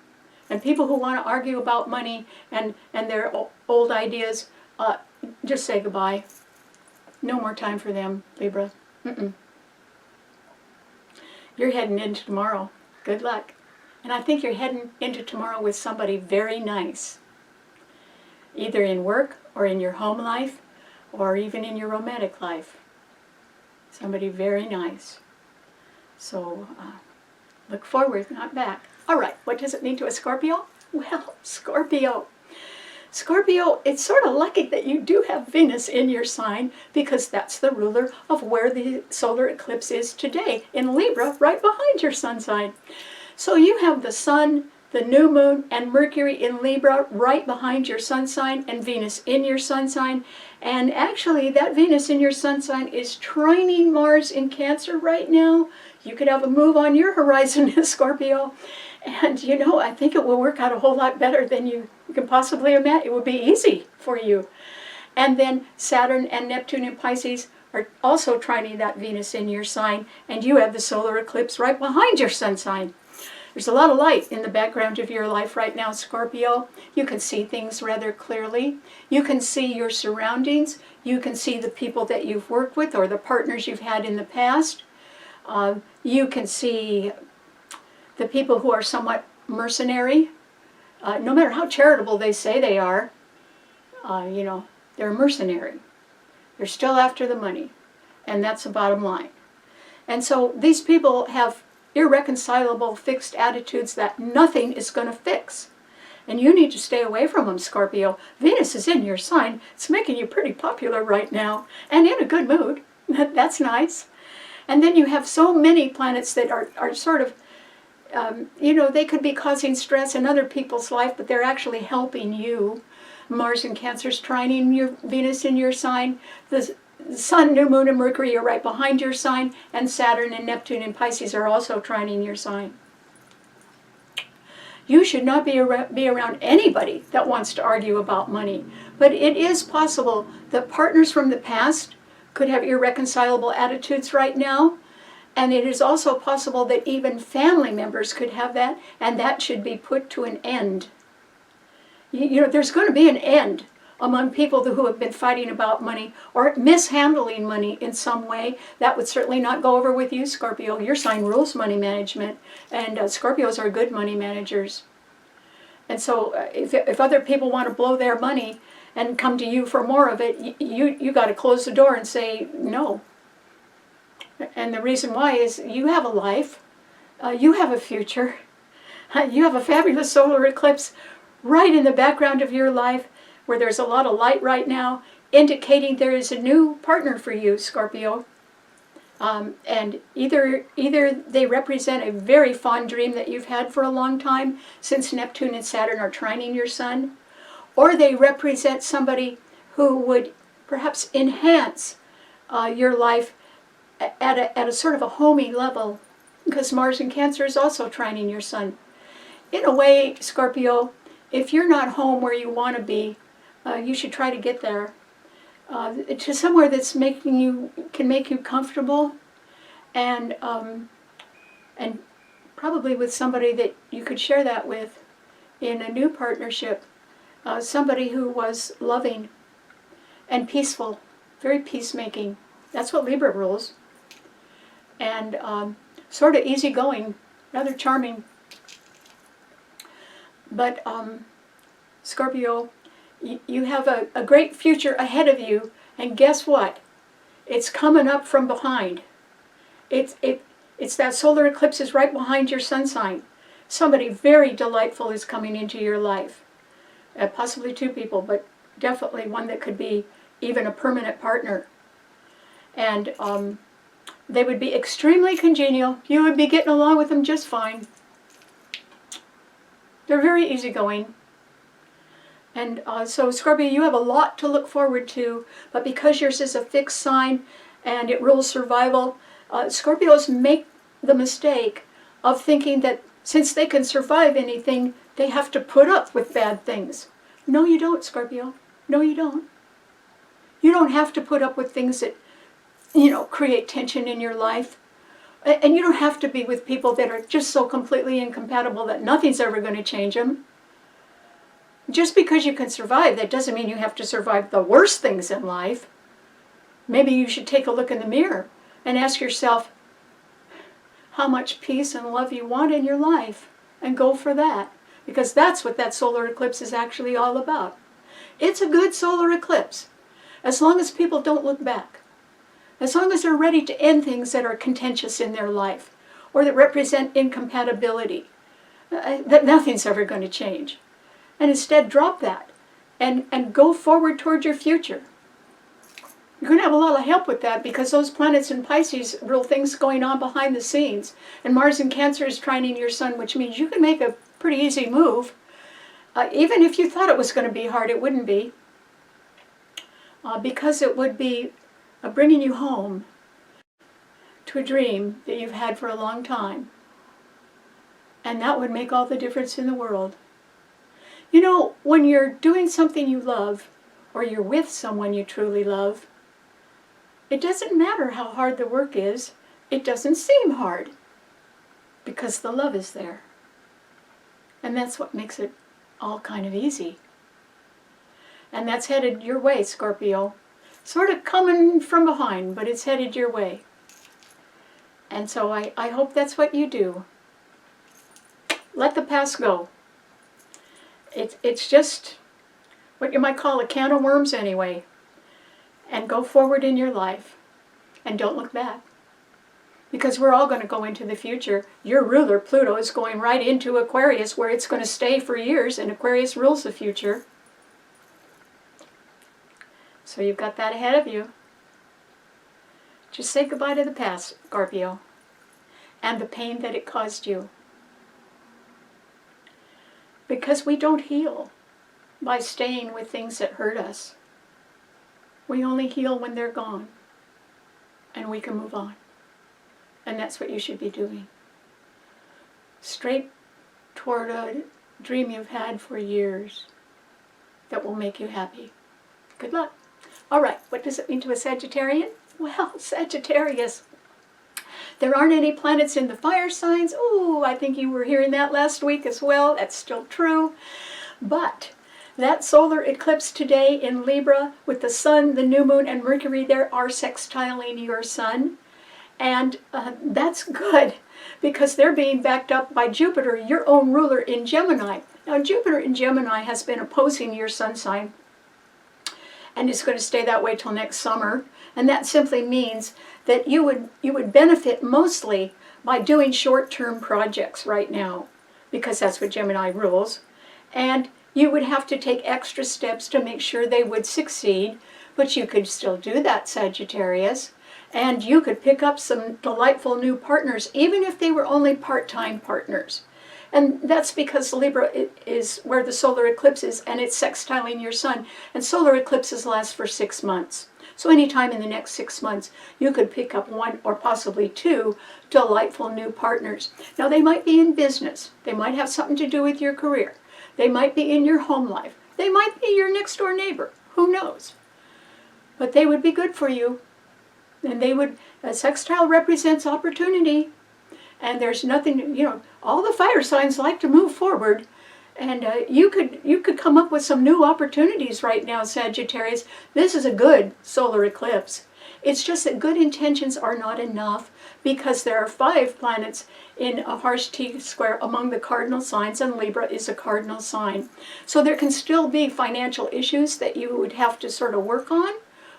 And people who want to argue about money and their old ideas, just say goodbye. No more time for them, Libra. You're heading into tomorrow. Good luck. And I think you're heading into tomorrow with somebody very nice. Either in work, or in your home life, or even in your romantic life. Somebody very nice. So look forward, not back. All right, what does it mean to a Scorpio? Well, Scorpio, it's sort of lucky that you do have Venus in your sign, because that's the ruler of where the solar eclipse is today, in Libra, right behind your sun sign. So you have the sun, the new moon, and Mercury in Libra right behind your sun sign, and Venus in your sun sign. And actually, that Venus in your sun sign is trining Mars in Cancer right now. You could have a move on your horizon, Scorpio. And you know, I think it will work out a whole lot better than you can possibly imagine. It would be easy for you. And then Saturn and Neptune in Pisces are also trining that Venus in your sign, and you have the solar eclipse right behind your sun sign. There's a lot of light in the background of your life right now, Scorpio. You can see things rather clearly. You can see your surroundings. You can see the people that you've worked with or the partners you've had in the past. You can see the people who are somewhat mercenary. No matter how charitable they say they are, you know, they're mercenary. They're still after the money. And that's the bottom line. And so these people have irreconcilable fixed attitudes that nothing is going to fix. And you need to stay away from them, Scorpio. Venus is in your sign. It's making you pretty popular right now, and in a good mood. That's nice. And then you have so many planets that are sort of, you know, they could be causing stress in other people's life, but they're actually helping you. Mars in Cancer's trining your Venus in your sign. The Sun, New Moon, and Mercury are right behind your sign, and Saturn and Neptune and Pisces are also trining your sign. You should not be around anybody that wants to argue about money. But it is possible that partners from the past could have irreconcilable attitudes right now, and it is also possible that even family members could have that, and that should be put to an end. You know, there's going to be an end among people who have been fighting about money or mishandling money in some way. That would certainly not go over with you, Scorpio. Your sign rules money management, and Scorpios are good money managers. And so if other people want to blow their money and come to you for more of it, you got to close the door and say no. And the reason why is you have a life, you have a future, you have a fabulous solar eclipse right in the background of your life, where there's a lot of light right now, indicating there is a new partner for you, Scorpio. And either they represent a very fond dream that you've had for a long time, since Neptune and Saturn are trining your sun, or they represent somebody who would perhaps enhance your life at a sort of a homey level, because Mars in Cancer is also trining your Sun. In a way, Scorpio, if you're not home where you want to be, you should try to get there. To somewhere that's can make you comfortable, and probably with somebody that you could share that with in a new partnership, somebody who was loving and peaceful, very peacemaking. That's what Libra rules. And sort of easygoing, rather charming. But Scorpio, you have a great future ahead of you, and guess what? It's coming up from behind. It's that solar eclipse is right behind your sun sign. Somebody very delightful is coming into your life. Possibly two people, but definitely one that could be even a permanent partner. And they would be extremely congenial. You would be getting along with them just fine. They're very easygoing. And so Scorpio, you have a lot to look forward to, but because yours is a fixed sign and it rules survival, Scorpios make the mistake of thinking that since they can survive anything, they have to put up with bad things. No, you don't, Scorpio. No, you don't. You don't have to put up with things that, create tension in your life. And you don't have to be with people that are just so completely incompatible that nothing's ever going to change them. Just because you can survive, that doesn't mean you have to survive the worst things in life. Maybe you should take a look in the mirror and ask yourself how much peace and love you want in your life, and go for that. Because that's what that solar eclipse is actually all about. It's a good solar eclipse, as long as people don't look back. As long as they're ready to end things that are contentious in their life, or that represent incompatibility, that nothing's ever going to change. And instead drop that and go forward toward your future. You're going to have a lot of help with that, because those planets in Pisces rule things going on behind the scenes. And Mars in Cancer is trining your Sun, which means you can make a pretty easy move. Even if you thought it was going to be hard, it wouldn't be. Because it would be bringing you home to a dream that you've had for a long time. And that would make all the difference in the world. When you're doing something you love, or you're with someone you truly love, it doesn't matter how hard the work is. It doesn't seem hard, because the love is there. And that's what makes it all kind of easy. And that's headed your way, Scorpio. Sort of coming from behind, but it's headed your way. And so I hope that's what you do. Let the past go. It's just what you might call a can of worms anyway. And go forward in your life. And don't look back. Because we're all going to go into the future. Your ruler, Pluto, is going right into Aquarius, where it's going to stay for years, and Aquarius rules the future. So you've got that ahead of you. Just say goodbye to the past, Scorpio, and the pain that it caused you. Because we don't heal by staying with things that hurt us. We only heal when they're gone, and we can move on. And that's what you should be doing. Straight toward a dream you've had for years that will make you happy. Good luck. All right, what does it mean to a Sagittarian? Well, Sagittarius, there aren't any planets in the fire signs. Ooh, I think you were hearing that last week as well. That's still true. But that solar eclipse today in Libra, with the Sun, the new moon, and Mercury there, are sextiling your Sun. And that's good, because they're being backed up by Jupiter, your own ruler, in Gemini. Now, Jupiter in Gemini has been opposing your Sun sign, and it's going to stay that way till next summer. And that simply means that you would benefit mostly by doing short-term projects right now, because that's what Gemini rules. And you would have to take extra steps to make sure they would succeed, but you could still do that, Sagittarius. And you could pick up some delightful new partners, even if they were only part-time partners. And that's because Libra is where the solar eclipse is, and it's sextiling your Sun. And solar eclipses last for 6 months. So anytime in the next 6 months, you could pick up one or possibly two delightful new partners. Now, they might be in business. They might have something to do with your career. They might be in your home life. They might be your next door neighbor. Who knows? But they would be good for you. And they would, a sextile represents opportunity. And there's nothing, all the fire signs like to move forward. And you could come up with some new opportunities right now, Sagittarius. This is a good solar eclipse. It's just that good intentions are not enough because there are 5 planets in a harsh T-square among the cardinal signs, and Libra is a cardinal sign. So there can still be financial issues that you would have to sort of work on,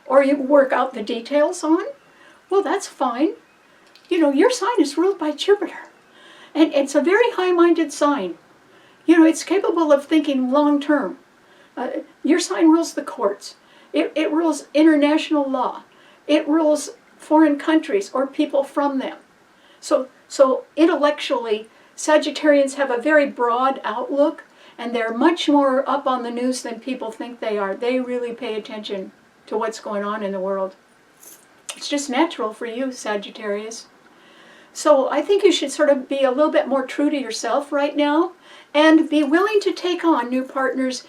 or you work out the details on. Well, that's fine. Your sign is ruled by Jupiter, and it's a very high-minded sign. It's capable of thinking long-term. Your sign rules the courts. It rules international law. It rules foreign countries or people from them. So intellectually, Sagittarians have a very broad outlook, and they're much more up on the news than people think they are. They really pay attention to what's going on in the world. It's just natural for you, Sagittarius. So I think you should sort of be a little bit more true to yourself right now and be willing to take on new partners,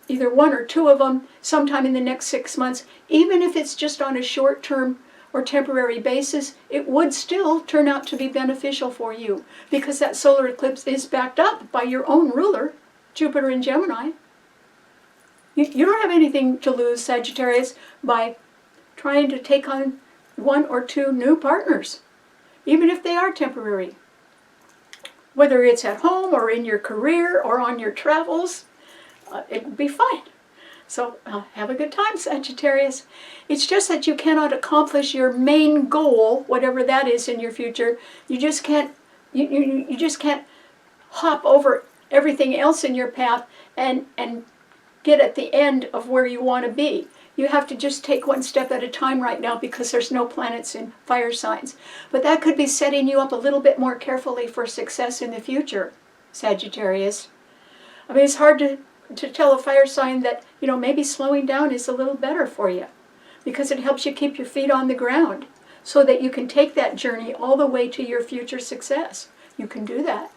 either 1 or 2 of them, sometime in the next 6 months. Even if it's just on a short-term or temporary basis, it would still turn out to be beneficial for you because that solar eclipse is backed up by your own ruler, Jupiter in Gemini. You don't have anything to lose, Sagittarius, by trying to take on 1 or 2 new partners, even if they are temporary. Whether it's at home or in your career or on your travels, it will be fine. So have a good time, Sagittarius. It's just that you cannot accomplish your main goal, whatever that is in your future. You just can't. You just can't hop over everything else in your path and get at the end of where you want to be. You have to just take one step at a time right now because there's no planets in fire signs. But that could be setting you up a little bit more carefully for success in the future, Sagittarius. I mean, it's hard to tell a fire sign that, maybe slowing down is a little better for you because it helps you keep your feet on the ground so that you can take that journey all the way to your future success. You can do that.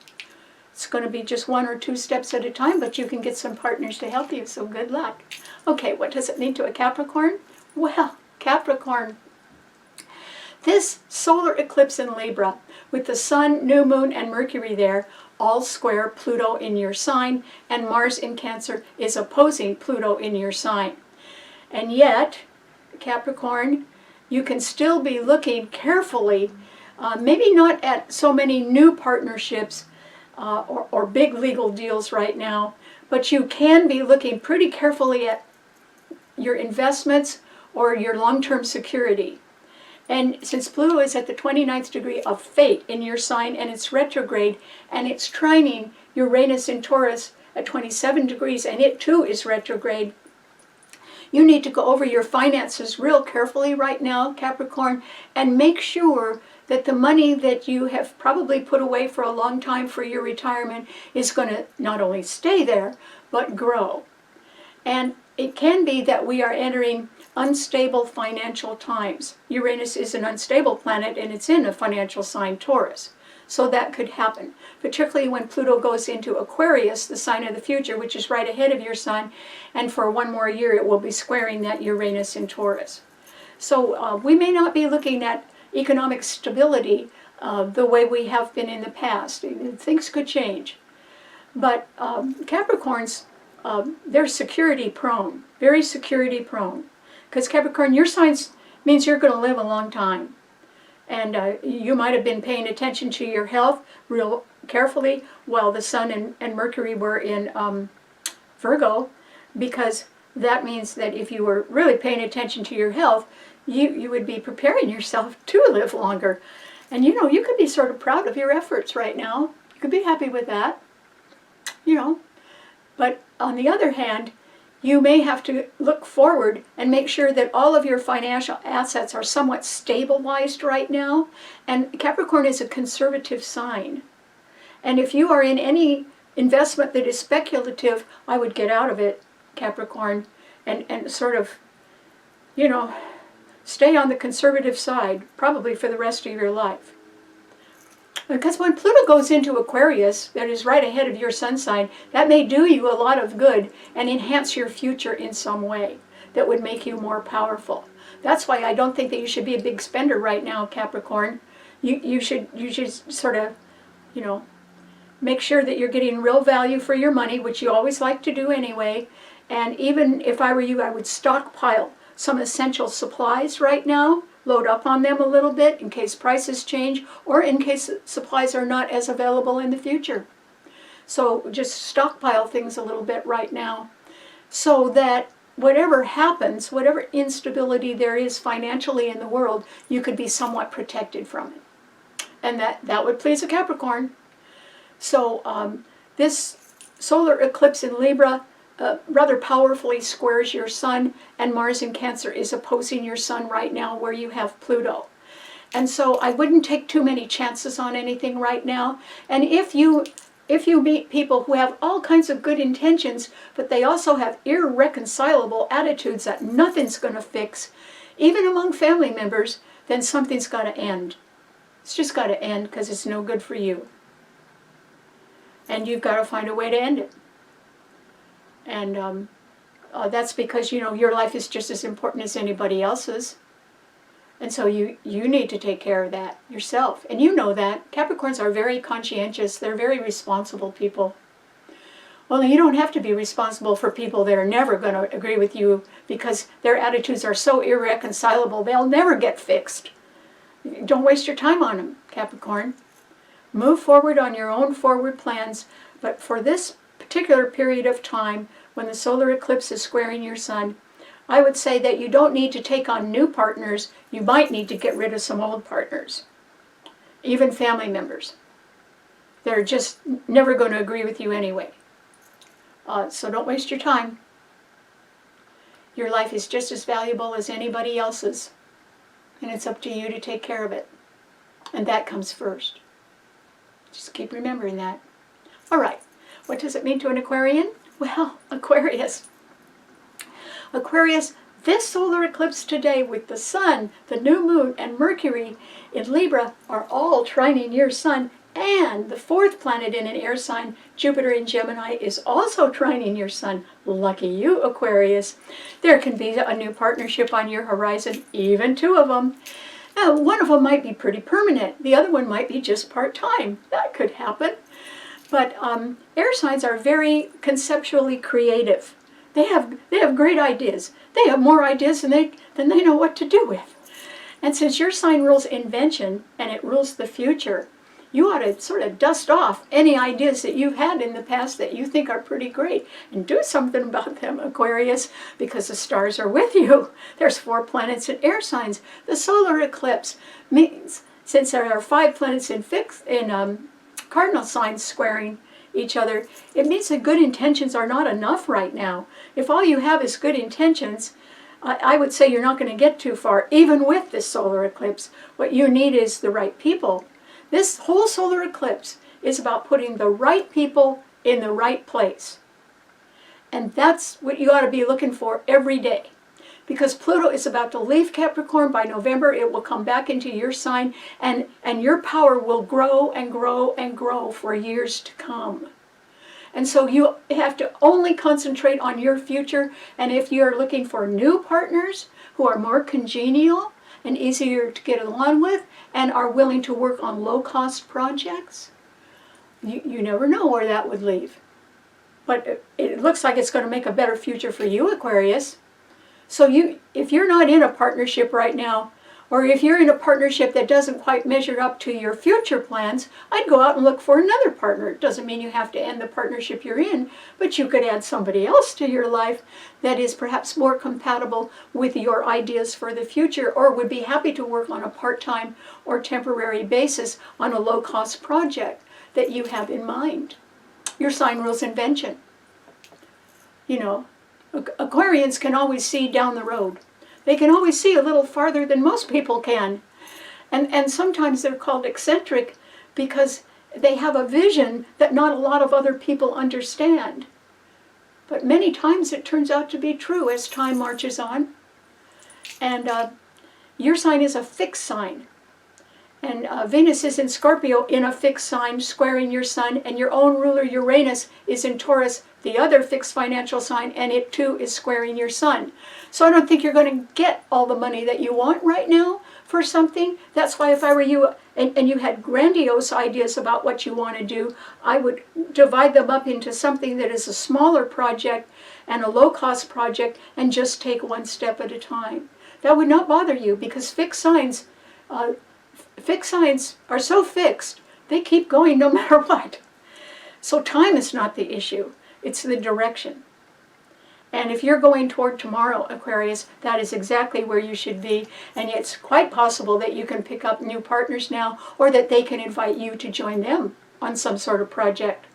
It's going to be just 1 or 2 steps at a time, but you can get some partners to help you, so good luck. Okay, what does it mean to a Capricorn? Well, Capricorn, this solar eclipse in Libra, with the Sun, New Moon, and Mercury there, all square Pluto in your sign, and Mars in Cancer is opposing Pluto in your sign. And yet, Capricorn, you can still be looking carefully, maybe not at so many new partnerships or big legal deals right now, but you can be looking pretty carefully at your investments or your long-term security. And since Pluto is at the 29th degree of fate in your sign and it's retrograde and it's trining Uranus in Taurus at 27 degrees and it too is retrograde, you need to go over your finances real carefully right now, Capricorn, and make sure that the money that you have probably put away for a long time for your retirement is going to not only stay there, but grow. And it can be that we are entering unstable financial times. Uranus is an unstable planet and it's in a financial sign, Taurus. So that could happen, particularly when Pluto goes into Aquarius, the sign of the future, which is right ahead of your sign, and for 1 more year it will be squaring that Uranus in Taurus. So we may not be looking at economic stability the way we have been in the past. Things could change. But Capricorns, they're security prone, very security prone. Because Capricorn, your sign means you're going to live a long time. And you might have been paying attention to your health real carefully while the Sun and Mercury were in Virgo, because that means that if you were really paying attention to your health, you would be preparing yourself to live longer. And you could be sort of proud of your efforts right now. You could be happy with that, But on the other hand, you may have to look forward and make sure that all of your financial assets are somewhat stabilized right now. And Capricorn is a conservative sign. And if you are in any investment that is speculative, I would get out of it, Capricorn, and sort of, stay on the conservative side, probably for the rest of your life. Because when Pluto goes into Aquarius, that is right ahead of your sun sign, that may do you a lot of good and enhance your future in some way that would make you more powerful. That's why I don't think that you should be a big spender right now, Capricorn. You should sort of, you know, make sure that you're getting real value for your money, which you always like to do anyway. And even if I were you, I would stockpile some essential supplies right now, load up on them a little bit in case prices change or in case supplies are not as available in the future. So just stockpile things a little bit right now so that whatever happens, whatever instability there is financially in the world, you could be somewhat protected from it. And that would please a Capricorn. So this solar eclipse in Libra rather powerfully squares your sun, and Mars in Cancer is opposing your sun right now where you have Pluto. And so I wouldn't take too many chances on anything right now. And if you meet people who have all kinds of good intentions, but they also have irreconcilable attitudes that nothing's going to fix, even among family members, then something's got to end. It's just got to end because it's no good for you. And you've got to find a way to end it. And that's because, you know, your life is just as important as anybody else's. And so you need to take care of that yourself. And you know that. Capricorns are very conscientious. They're very responsible people. Well, you don't have to be responsible for people that are never going to agree with you because their attitudes are so irreconcilable, they'll never get fixed. Don't waste your time on them, Capricorn. Move forward on your own forward plans. But for this particular period of time, when the solar eclipse is squaring your sun, I would say that you don't need to take on new partners. You might need to get rid of some old partners, even family members. They're just never going to agree with you anyway. So don't waste your time. Your life is just as valuable as anybody else's, and it's up to you to take care of it. And that comes first. Just keep remembering that. All right. What does it mean to an Aquarian? Well, Aquarius, this solar eclipse today with the sun, the new moon, and Mercury in Libra are all trining your sun, and the fourth planet in an air sign, Jupiter in Gemini, is also trining your sun. Lucky you, Aquarius. There can be a new partnership on your horizon, even two of them. One of them might be pretty permanent. The other one might be just part-time. That could happen. But air signs are very conceptually creative. They have great ideas. They have more ideas than they know what to do with. And since your sign rules invention and it rules the future, you ought to sort of dust off any ideas that you've had in the past that you think are pretty great and do something about them, Aquarius, because the stars are with you. There's 4 planets in air signs. The solar eclipse means, since there are 5 planets in cardinal signs squaring each other, it means that good intentions are not enough right now. If all you have is good intentions, I would say you're not going to get too far, even with this solar eclipse. What you need is the right people. This whole solar eclipse is about putting the right people in the right place. And that's what you ought to be looking for every day. Because Pluto is about to leave Capricorn by November. It will come back into your sign, and your power will grow and grow and grow for years to come. And so you have to only concentrate on your future. And if you're looking for new partners who are more congenial and easier to get along with and are willing to work on low-cost projects, you never know where that would lead. But it looks like it's going to make a better future for you, Aquarius. So if you're not in a partnership right now, or if you're in a partnership that doesn't quite measure up to your future plans, I'd go out and look for another partner. It doesn't mean you have to end the partnership you're in, but you could add somebody else to your life that is perhaps more compatible with your ideas for the future, or would be happy to work on a part-time or temporary basis on a low-cost project that you have in mind. Your sign rules invention. You know, Aquarians can always see down the road. They can always see a little farther than most people can. And sometimes they're called eccentric because they have a vision that not a lot of other people understand. But many times it turns out to be true as time marches on. And your sign is a fixed sign. And Venus is in Scorpio in a fixed sign, squaring your sun, and your own ruler Uranus is in Taurus, the other fixed financial sign, and it too is squaring your sun. So I don't think you're going to get all the money that you want right now for something. That's why if I were you, and you had grandiose ideas about what you want to do, I would divide them up into something that is a smaller project and a low-cost project, and just take one step at a time. That would not bother you, because fixed signs are so fixed, they keep going no matter what. So time is not the issue, it's the direction. And if you're going toward tomorrow, Aquarius, that is exactly where you should be. And it's quite possible that you can pick up new partners now, or that they can invite you to join them on some sort of project.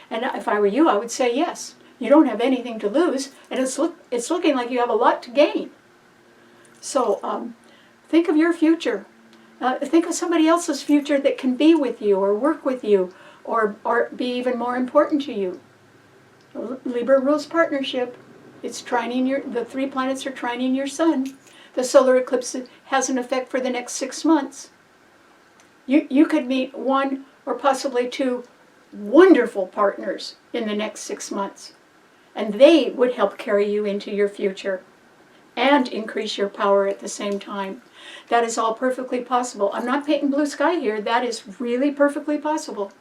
And if I were you, I would say yes. You don't have anything to lose, and it's looking like you have a lot to gain. So think of your future. Think of somebody else's future that can be with you, or work with you, or be even more important to you. Libra rules partnership. It's trining the 3 planets are trining your sun. The solar eclipse has an effect for the next 6 months. You could meet 1 or possibly 2 wonderful partners in the next 6 months. And they would help carry you into your future and increase your power at the same time. That is all perfectly possible. I'm not painting blue sky here. That is really perfectly possible.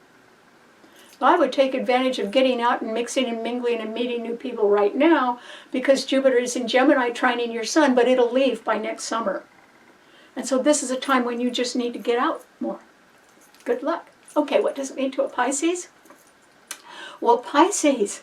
I would take advantage of getting out and mixing and mingling and meeting new people right now, because Jupiter is in Gemini trining your sun, but it'll leave by next summer. And so this is a time when you just need to get out more. Good luck. Okay, what does it mean to a Pisces? Well, Pisces,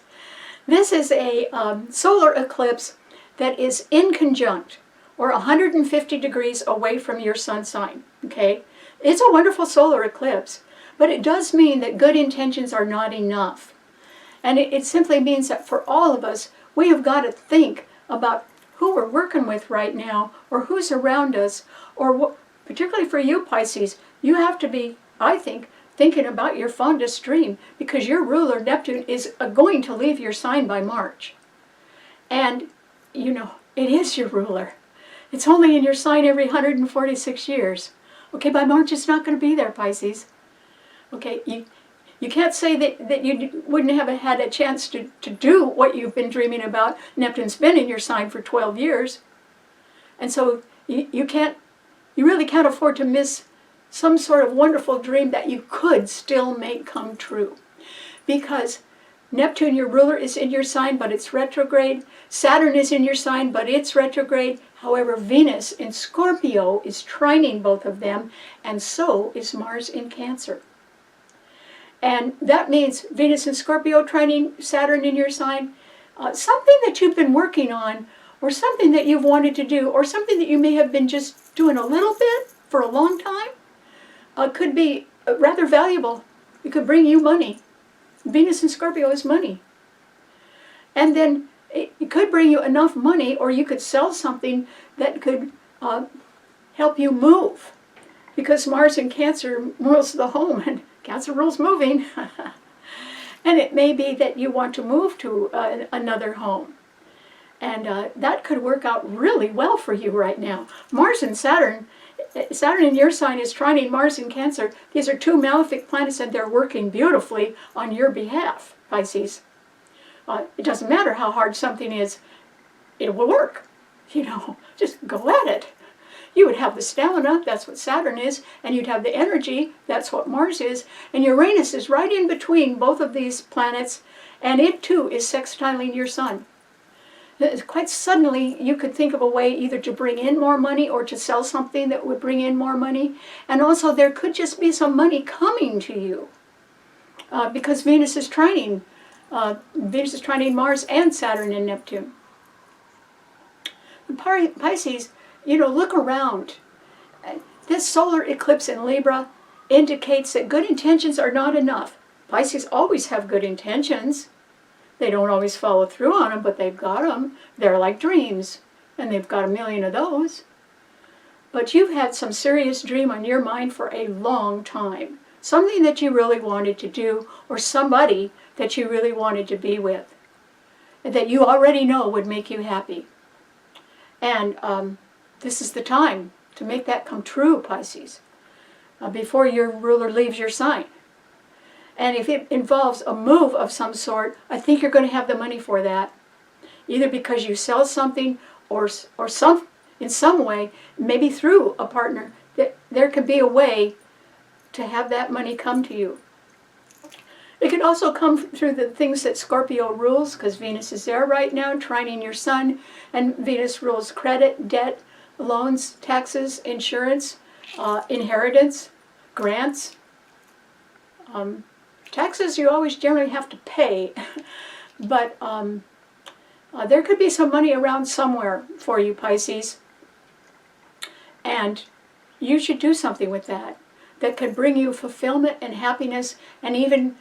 this is a solar eclipse that is inconjunct, or 150 degrees away from your sun sign. Okay? It's a wonderful solar eclipse, but it does mean that good intentions are not enough. And it simply means that for all of us, we have got to think about who we're working with right now, or who's around us, or particularly for you, Pisces, you have to be, I think, thinking about your fondest dream, because your ruler, Neptune, is going to leave your sign by March. And, you know, it is your ruler. It's only in your sign every 146 years. Okay, by March it's not going to be there, Pisces. Okay, you can't say that you wouldn't have had a chance to do what you've been dreaming about. Neptune's been in your sign for 12 years. And so you really can't afford to miss some sort of wonderful dream that you could still make come true. Because Neptune, your ruler, is in your sign, but it's retrograde. Saturn is in your sign, but it's retrograde. However, Venus in Scorpio is trining both of them, and so is Mars in Cancer. And that means Venus in Scorpio trining Saturn in your sign, something that you've been working on, or something that you've wanted to do, or something that you may have been just doing a little bit for a long time, could be rather valuable. It could bring you money. Venus in Scorpio is money. And then it could bring you enough money, or you could sell something that could help you move. Because Mars in Cancer rules the home, and Cancer rules moving. And it may be that you want to move to another home. And that could work out really well for you right now. Mars and Saturn in your sign is trining Mars in Cancer. These are 2 malefic planets, and they're working beautifully on your behalf, Pisces. It doesn't matter how hard something is, it will work. You know, just go at it. You would have the stamina, that's what Saturn is, and you'd have the energy, that's what Mars is, and Uranus is right in between both of these planets, and it too is sextiling your sun. Quite suddenly, you could think of a way either to bring in more money or to sell something that would bring in more money. And also, there could just be some money coming to you because Venus is trining Mars and Saturn and Neptune. Pisces, you know, look around. This solar eclipse in Libra indicates that good intentions are not enough. Pisces always have good intentions. They don't always follow through on them, but they've got them. They're like dreams, and they've got a million of those. But you've had some serious dream on your mind for a long time. Something that you really wanted to do, or somebody that you really wanted to be with, that you already know would make you happy. And this is the time to make that come true, Pisces, before your ruler leaves your sign. And if it involves a move of some sort, I think you're going to have the money for that. Either because you sell something or in some way, maybe through a partner, that there could be a way to have that money come to you. It could also come through the things that Scorpio rules, because Venus is there right now, trining your sun, and Venus rules credit, debt, loans, taxes, insurance, inheritance, grants. Taxes you always generally have to pay, but there could be some money around somewhere for you, Pisces, and you should do something with that could bring you fulfillment and happiness, and even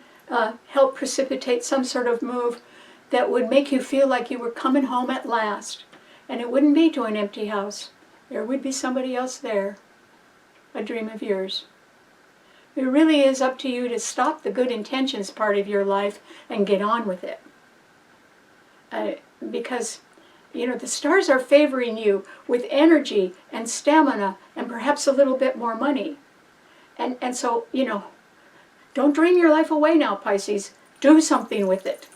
help precipitate some sort of move that would make you feel like you were coming home at last. And it wouldn't be to an empty house. There would be somebody else there, a dream of yours. It really is up to you to stop the good intentions part of your life and get on with it. Because, you know, the stars are favoring you with energy and stamina and perhaps a little bit more money. And so, you know, don't dream your life away now, Pisces. Do something with it.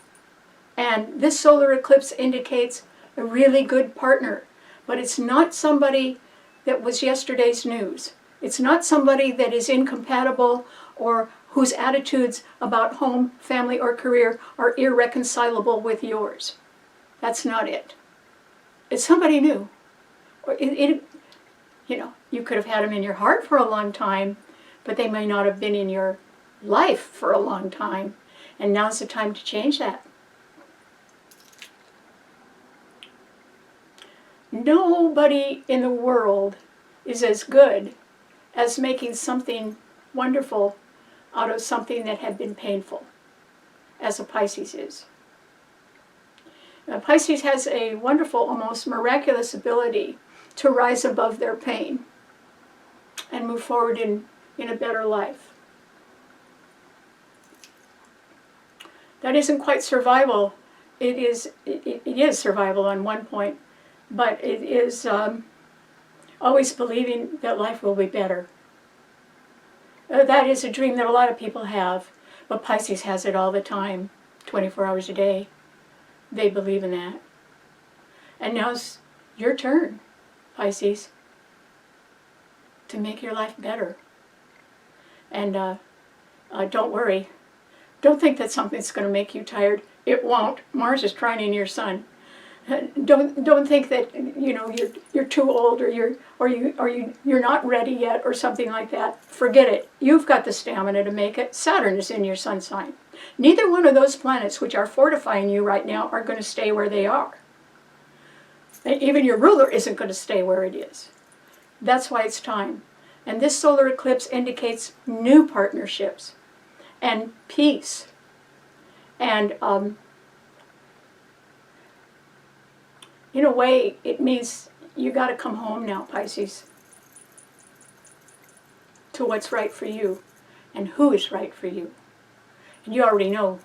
And this solar eclipse indicates a really good partner. But it's not somebody that was yesterday's news. It's not somebody that is incompatible or whose attitudes about home, family, or career are irreconcilable with yours. That's not it. It's somebody new. You know, you could have had them in your heart for a long time, but they may not have been in your life for a long time. And now's the time to change that. Nobody in the world is as good as making something wonderful out of something that had been painful as a Pisces is. Now, Pisces has a wonderful, almost miraculous ability to rise above their pain and move forward in a better life. That isn't quite survival. It is survival on one point, but it is always believing that life will be better. That is a dream that a lot of people have, but Pisces has it all the time, 24 hours a day. They believe in that. And now's your turn, Pisces, to make your life better. And don't worry. Don't think that something's going to make you tired. It won't. Mars is trining your sun. Don't think that you're too old or you're not ready yet or something like that. Forget it. You've got the stamina to make it. Saturn is in your sun sign. Neither one of those planets which are fortifying you right now are going to stay where they are. And even your ruler isn't going to stay where it is. That's why it's time. And this solar eclipse indicates new partnerships and peace. And in a way, it means you got to come home now, Pisces, to what's right for you and who is right for you. And you already know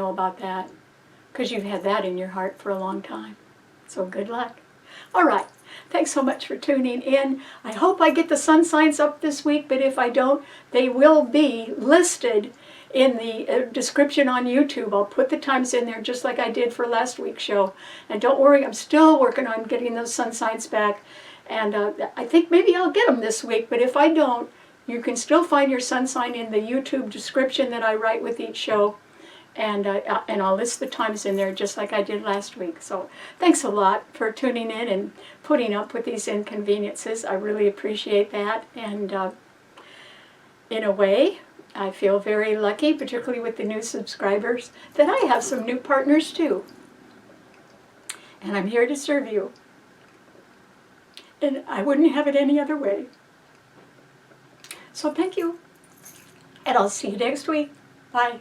about that because you've had that in your heart for a long time. So good luck. All right. Thanks so much for tuning in. I hope I get the sun signs up this week, but if I don't, they will be listed in the description on YouTube. I'll put the times in there just like I did for last week's show. And don't worry, I'm still working on getting those sun signs back. And I think maybe I'll get them this week, but if I don't, you can still find your sun sign in the YouTube description that I write with each show. And I'll list the times in there just like I did last week. So thanks a lot for tuning in and putting up with these inconveniences. I really appreciate that. And in a way, I feel very lucky, particularly with the new subscribers, that I have some new partners too. And I'm here to serve you. And I wouldn't have it any other way. So thank you. And I'll see you next week. Bye.